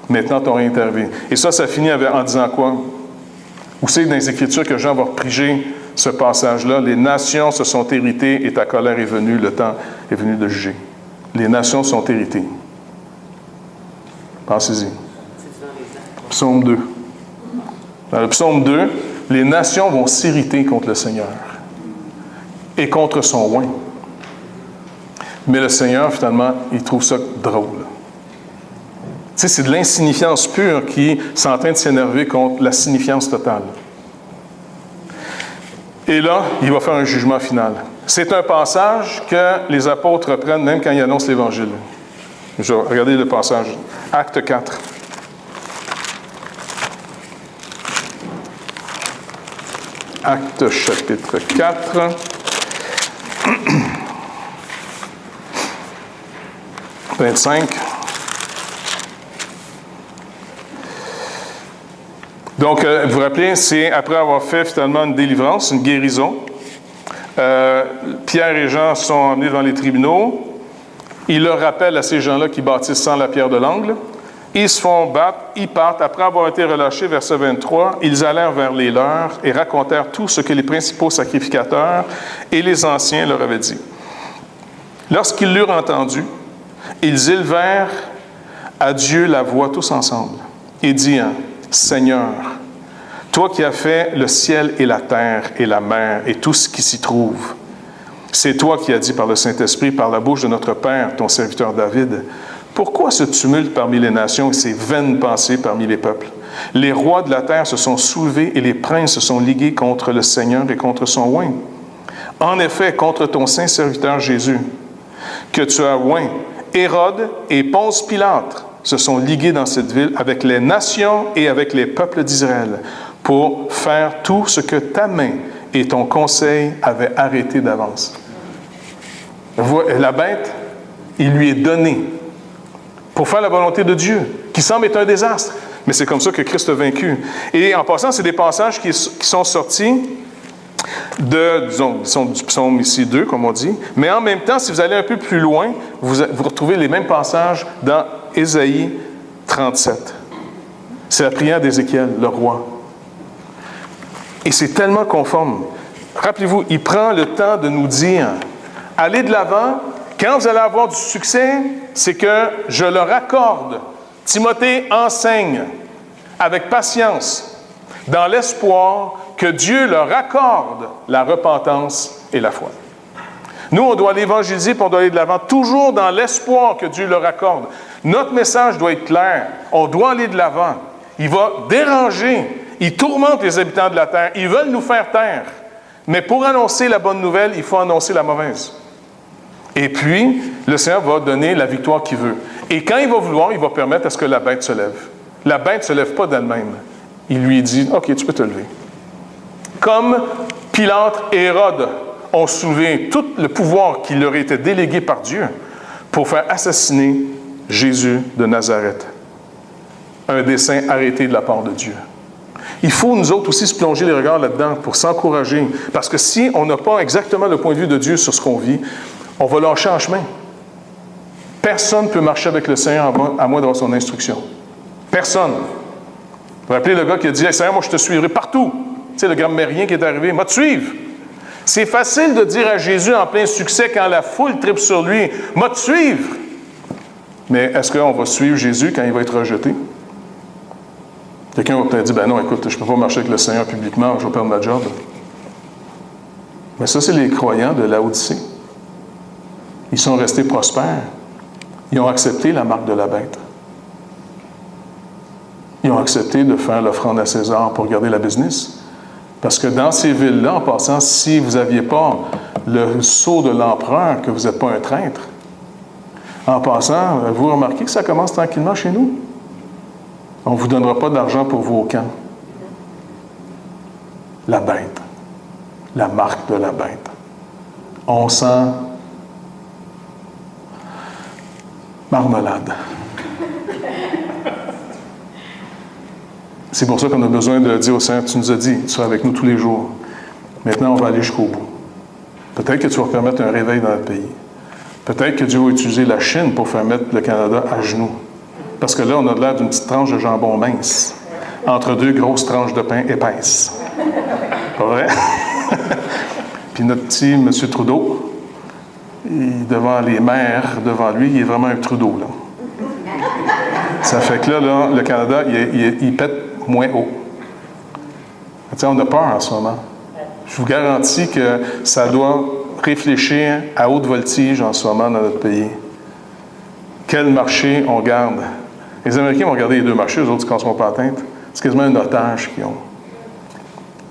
Maintenant, tu auras interviewé. Et ça finit en disant quoi? Où c'est dans les Écritures que Jean va repriger ce passage-là? Les nations se sont héritées et ta colère est venue, le temps est venu de juger. Les nations sont héritées. Pensez-y. Psaume 2. Dans le psaume 2, les nations vont s'irriter contre le Seigneur et contre son oint. Mais le Seigneur, finalement, il trouve ça drôle. Tu sais, c'est de l'insignifiance pure qui est en train de s'énerver contre la signifiance totale. Et là, il va faire un jugement final. C'est un passage que les apôtres reprennent même quand ils annoncent l'Évangile. Je vais regarder le passage. Acte 4. Acte chapitre 4. « 25. Donc, vous vous rappelez, c'est après avoir fait finalement une délivrance, une guérison. Pierre et Jean sont emmenés devant les tribunaux. Il leur rappelle à ces gens-là qui bâtissent sans la pierre de l'angle. Ils se font battre, ils partent. Après avoir été relâchés, verset 23, ils allèrent vers les leurs et racontèrent tout ce que les principaux sacrificateurs et les anciens leur avaient dit. Lorsqu'ils l'eurent entendu, ils élevèrent à Dieu la voix tous ensemble et dirent, « Seigneur, toi qui as fait le ciel et la terre et la mer et tout ce qui s'y trouve, c'est toi qui as dit par le Saint-Esprit, par la bouche de notre Père, ton serviteur David, pourquoi ce tumulte parmi les nations et ces vaines pensées parmi les peuples? Les rois de la terre se sont soulevés et les princes se sont ligués contre le Seigneur et contre son oint. En effet, contre ton saint serviteur Jésus, que tu as oint, Hérode et Ponce Pilate se sont ligués dans cette ville avec les nations et avec les peuples d'Israël pour faire tout ce que ta main et ton conseil avaient arrêté d'avance. » La bête, il lui est donné pour faire la volonté de Dieu, qui semble être un désastre. Mais c'est comme ça que Christ a vaincu. Et en passant, c'est des passages qui sont sortis du psaume ici 2, comme on dit. Mais en même temps, si vous allez un peu plus loin, vous retrouvez les mêmes passages dans Ésaïe 37. C'est la prière d'Ézéchiel, le roi. Et c'est tellement conforme. Rappelez-vous, il prend le temps de nous dire, allez de l'avant. Quand vous allez avoir du succès, c'est que je leur accorde. Timothée enseigne avec patience, dans l'espoir que Dieu leur accorde la repentance et la foi. Nous, on doit l'évangéliser, puis on doit aller de l'avant, toujours dans l'espoir que Dieu leur accorde. Notre message doit être clair. On doit aller de l'avant. Il va déranger. Il tourmente les habitants de la terre. Ils veulent nous faire taire. Mais pour annoncer la bonne nouvelle, il faut annoncer la mauvaise. Et puis, le Seigneur va donner la victoire qu'il veut. Et quand il va vouloir, il va permettre à ce que la bête se lève. La bête ne se lève pas d'elle-même. Il lui dit, « OK, tu peux te lever. » Comme Pilate et Hérode ont soulevé tout le pouvoir qui leur était délégué par Dieu pour faire assassiner Jésus de Nazareth. Un dessein arrêté de la part de Dieu. Il faut, nous autres aussi, se plonger les regards là-dedans pour s'encourager. Parce que si on n'a pas exactement le point de vue de Dieu sur ce qu'on vit, on va lâcher en chemin. Personne ne peut marcher avec le Seigneur à moins d'avoir son instruction. Personne. Vous vous rappelez le gars qui a dit, hey, « Seigneur, moi je te suivrai partout. » Tu sais, le grammairien qui est arrivé, « Va te suivre. » C'est facile de dire à Jésus en plein succès quand la foule tripe sur lui, « Va te suivre. » Mais est-ce qu'on va suivre Jésus quand il va être rejeté? Quelqu'un va peut-être dire, « Ben non, écoute, je ne peux pas marcher avec le Seigneur publiquement, je vais perdre ma job. » Mais ça, c'est les croyants de Laodicée. Ils sont restés prospères. Ils ont accepté la marque de la bête. Ils ont accepté de faire l'offrande à César pour garder la business. Parce que dans ces villes-là, en passant, si vous n'aviez pas le sceau de l'empereur, que vous n'êtes pas un traître, en passant, vous remarquez que ça commence tranquillement chez nous. On ne vous donnera pas d'argent pour vos camps. La bête. La marque de la bête. On sent marmelade. C'est pour ça qu'on a besoin de dire au Seigneur, tu nous as dit, tu seras avec nous tous les jours. Maintenant, on va aller jusqu'au bout. Peut-être que tu vas permettre un réveil dans notre pays. Peut-être que Dieu va utiliser la Chine pour faire mettre le Canada à genoux. Parce que là, on a l'air d'une petite tranche de jambon mince, entre deux grosses tranches de pain épaisses. Pas vrai? Puis notre petit M. Trudeau, devant les maires, devant lui, il est vraiment un Trudeau, là. Ça fait que là le Canada, il pète moins haut. T'sais, on a peur en ce moment. Je vous garantis que ça doit réfléchir à haute voltige en ce moment dans notre pays. Quel marché on garde? Les Américains vont garder les deux marchés, eux autres, quand ils ne sont pas atteints. C'est quasiment un otage qu'ils ont.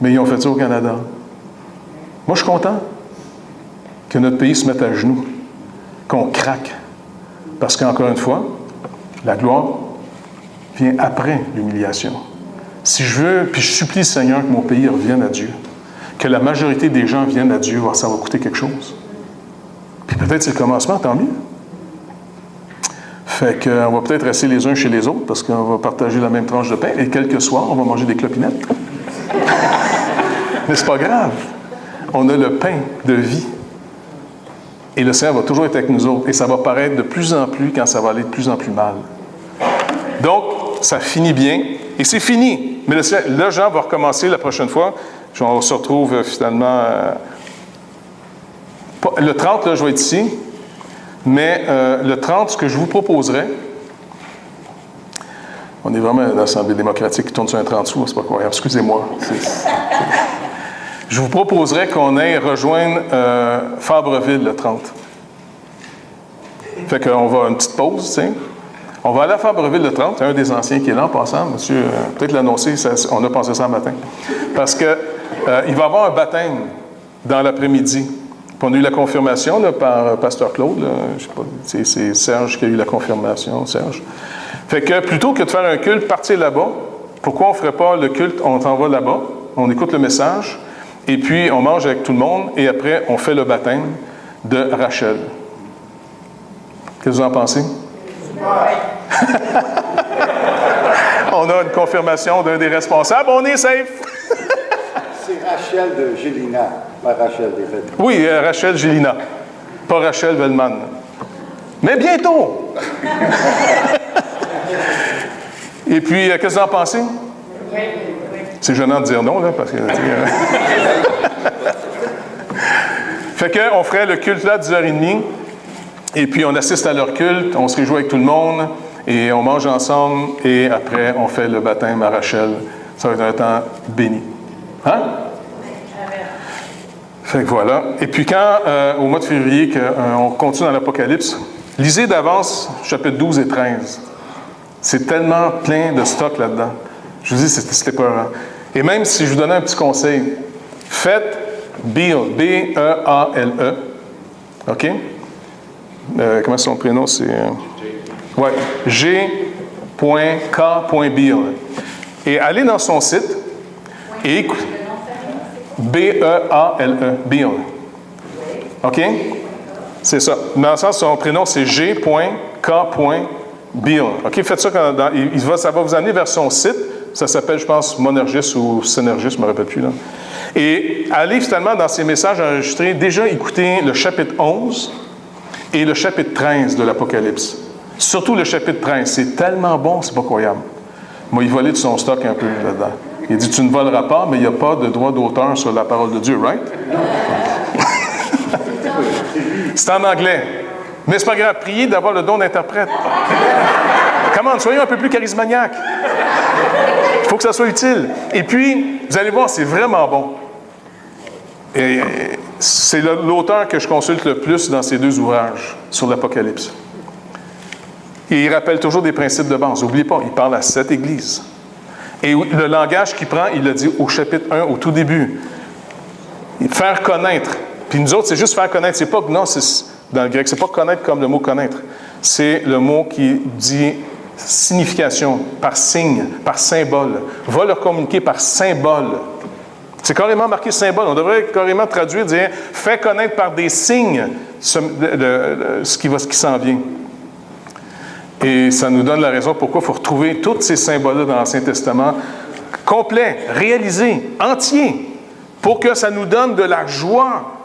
Mais ils ont fait ça au Canada. Moi, je suis content que notre pays se mette à genoux, qu'on craque. Parce qu'encore une fois, la gloire vient après l'humiliation. Si je veux, puis je supplie le Seigneur que mon pays revienne à Dieu, que la majorité des gens viennent à Dieu, ça va coûter quelque chose. Puis peut-être c'est le commencement, tant mieux. Fait qu'on va peut-être rester les uns chez les autres, parce qu'on va partager la même tranche de pain, et quelques soirs, on va manger des clopinettes. Mais c'est pas grave. On a le pain de vie. Et le Seigneur va toujours être avec nous autres. Et ça va paraître de plus en plus quand ça va aller de plus en plus mal. Donc, ça finit bien. Et c'est fini. Mais le Jean va recommencer la prochaine fois. On se retrouve finalement... le 30, là, je vais être ici. Mais le 30, ce que je vous proposerais... On est vraiment dans l'Assemblée démocratique qui tourne sur un 30 sous. C'est pas croyable. Excusez-moi. Je vous proposerais qu'on aille rejoindre Fabreville le 30. Fait qu'on va une petite pause, tu sais. On va aller à Fabreville le 30. Il y a un des anciens qui est là en passant. Monsieur, peut-être l'annoncer, on a pensé ça le matin. Parce que il va y avoir un baptême dans l'après-midi. Puis on a eu la confirmation là, par Pasteur Claude. Là, je sais pas, c'est Serge qui a eu la confirmation, Serge. Fait que plutôt que de faire un culte, partir là-bas, pourquoi on ne ferait pas le culte, on s'en va là-bas, on écoute le message, et puis on mange avec tout le monde, et après on fait le baptême de Rachel. Qu'est-ce que vous en pensez? On a une confirmation d'un des responsables, on est safe! C'est Rachel de Gélina, pas Rachel des Fêtes. Oui, Rachel Gélina, pas Rachel Vellman. Mais bientôt! Et puis, qu'est-ce que vous en pensez? C'est gênant de dire non, là, parce que... Fait qu'on ferait le culte là, 10h30, et puis on assiste à leur culte, on se réjouit avec tout le monde, et on mange ensemble, et après, on fait le baptême à Rachel. Ça va être un temps béni. Hein? Fait que voilà. Et puis quand, au mois de février, on continue dans l'Apocalypse, lisez d'avance chapitre 12 et 13. C'est tellement plein de stock là-dedans. Je vous dis, c'était peurant. Et même si je vous donnais un petit conseil, faites Beale, B-E-A-L-E. OK? Comment c'est son prénom? C'est... ouais, G.K.Beale. Et allez dans son site et écoutez. B-E-A-L-E. Beale. OK? C'est ça. Dans le sens, son prénom, c'est G.K.Beale. OK? Faites ça ça va vous amener vers son site. Ça s'appelle, je pense, Monergis ou Synergis, je ne me rappelle plus. Là. Et allez finalement dans ces messages enregistrés, déjà écoutez le chapitre 11 et le chapitre 13 de l'Apocalypse. Surtout le chapitre 13. C'est tellement bon, c'est pas croyable. Moi, il volait de son stock un peu là-dedans. Il dit, tu ne voleras pas, mais il n'y a pas de droit d'auteur sur la parole de Dieu, right? C'est en anglais. Mais c'est pas grave, priez d'avoir le don d'interprète. Comment, soyons un peu plus charismaniaques. Il faut que ça soit utile. Et puis, vous allez voir, c'est vraiment bon. Et c'est l'auteur que je consulte le plus dans ces deux ouvrages sur l'Apocalypse. Et il rappelle toujours des principes de base. N'oubliez pas, il parle à 7 églises. Et le langage qu'il prend, il l'a dit au chapitre 1, au tout début. Faire connaître. Puis nous autres, c'est juste faire connaître. C'est pas gnosis dans le grec. C'est pas connaître comme le mot connaître. C'est le mot qui dit signification, par signe, par symbole. Va leur communiquer par symbole. C'est carrément marqué symbole. On devrait carrément traduire, dire fais connaître par des signes ce qui s'en vient. Et ça nous donne la raison pourquoi il faut retrouver tous ces symboles-là dans l'Ancien Testament, complets, réalisés, entiers, pour que ça nous donne de la joie.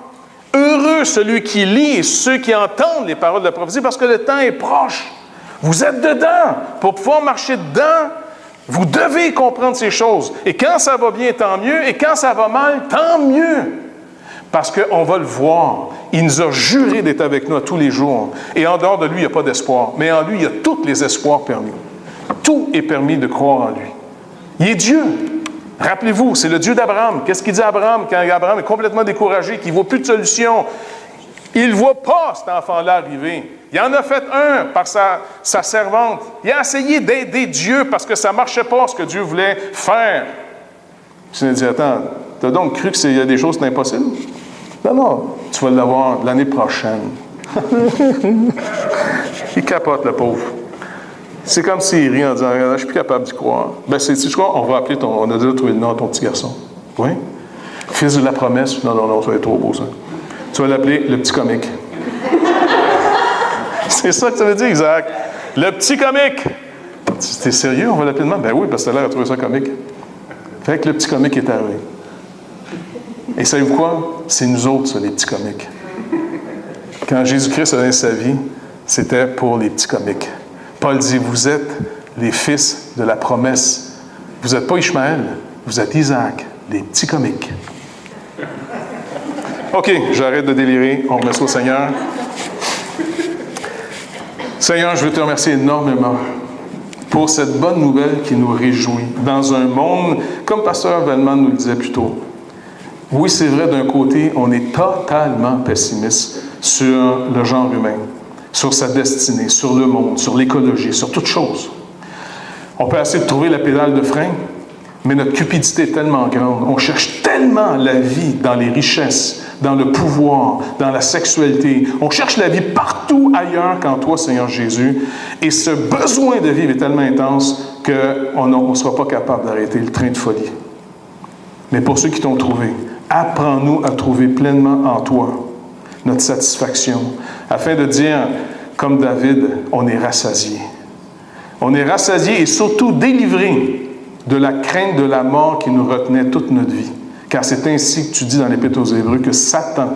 Heureux celui qui lit et ceux qui entendent les paroles de la prophétie, parce que le temps est proche. Vous êtes dedans. Pour pouvoir marcher dedans, vous devez comprendre ces choses. Et quand ça va bien, tant mieux. Et quand ça va mal, tant mieux. Parce qu'on va le voir. Il nous a juré d'être avec nous à tous les jours. Et en dehors de lui, il n'y a pas d'espoir. Mais en lui, il y a tous les espoirs permis. Tout est permis de croire en lui. Il est Dieu. Rappelez-vous, c'est le Dieu d'Abraham. Qu'est-ce qu'il dit à Abraham quand Abraham est complètement découragé, qu'il ne voit plus de solution? Il ne voit pas cet enfant-là arriver. Il en a fait un par sa servante. Il a essayé d'aider Dieu parce que ça ne marchait pas ce que Dieu voulait faire. Il s'est dit, attends, tu as donc cru qu'il y a des choses qui sont impossibles? Non, tu vas l'avoir l'année prochaine. Il capote, le pauvre. C'est comme s'il rit en disant, je ne suis plus capable d'y croire. Ben, tu crois, on va appeler on a déjà trouvé le nom de ton petit garçon. Oui? Fils de la promesse. Non, ça va être trop beau, ça. Tu vas l'appeler le petit comique. C'est ça que ça veut dire, Isaac. Le petit comique. T'es sérieux, on va l'appeler de même? Ben oui, parce que t'as l'air de trouver ça comique. Fait que le petit comique est arrivé. Et savez-vous quoi? C'est nous autres, ça, les petits comiques. Quand Jésus-Christ a donné sa vie, c'était pour les petits comiques. Paul dit, vous êtes les fils de la promesse. Vous n'êtes pas Ishmaël, vous êtes Isaac, les petits comiques. OK, j'arrête de délirer, on remet ça au Seigneur. Seigneur, je veux te remercier énormément pour cette bonne nouvelle qui nous réjouit dans un monde, comme Pasteur Velman nous le disait plus tôt. Oui, c'est vrai, d'un côté, on est totalement pessimiste sur le genre humain, sur sa destinée, sur le monde, sur l'écologie, sur toute chose. On peut essayer de trouver la pédale de frein, mais notre cupidité est tellement grande. On cherche tellement la vie dans les richesses, dans le pouvoir, dans la sexualité. On cherche la vie partout ailleurs qu'en toi, Seigneur Jésus. Et ce besoin de vivre est tellement intense qu'on ne sera pas capable d'arrêter le train de folie. Mais pour ceux qui t'ont trouvé, apprends-nous à trouver pleinement en toi notre satisfaction, afin de dire, comme David, on est rassasié. On est rassasié et surtout délivré de la crainte de la mort qui nous retenait toute notre vie. Car c'est ainsi que tu dis dans l'Épître aux Hébreux que Satan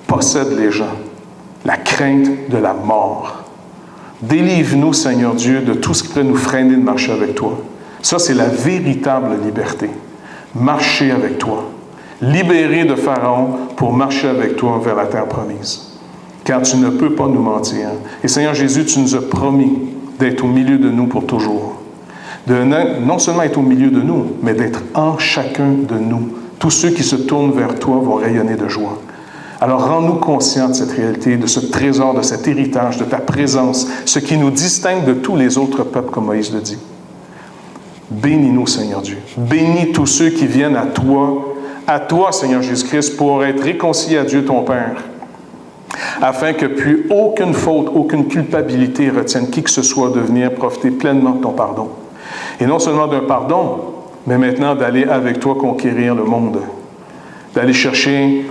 possède les gens. La crainte de la mort. Délivre-nous, Seigneur Dieu, de tout ce qui pourrait nous freiner de marcher avec toi. Ça, c'est la véritable liberté. Marcher avec toi. Libéré de Pharaon pour marcher avec toi vers la terre promise. Car tu ne peux pas nous mentir. Et Seigneur Jésus, tu nous as promis d'être au milieu de nous pour toujours. De non seulement être au milieu de nous, mais d'être en chacun de nous Tous ceux qui se tournent vers toi vont rayonner de joie. Alors rends-nous conscients de cette réalité, de ce trésor, de cet héritage, de ta présence, ce qui nous distingue de tous les autres peuples, comme Moïse le dit. Bénis-nous, Seigneur Dieu. Bénis tous ceux qui viennent à toi, Seigneur Jésus-Christ, pour être réconciliés à Dieu ton Père, afin que plus aucune faute, aucune culpabilité retienne qui que ce soit de venir profiter pleinement de ton pardon. Et non seulement d'un pardon, mais maintenant d'aller avec toi conquérir le monde, d'aller chercher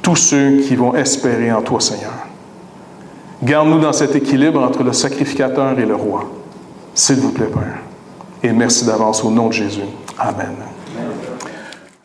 tous ceux qui vont espérer en toi, Seigneur. Garde-nous dans cet équilibre entre le sacrificateur et le roi. S'il vous plaît, Père. Et merci d'avance au nom de Jésus. Amen.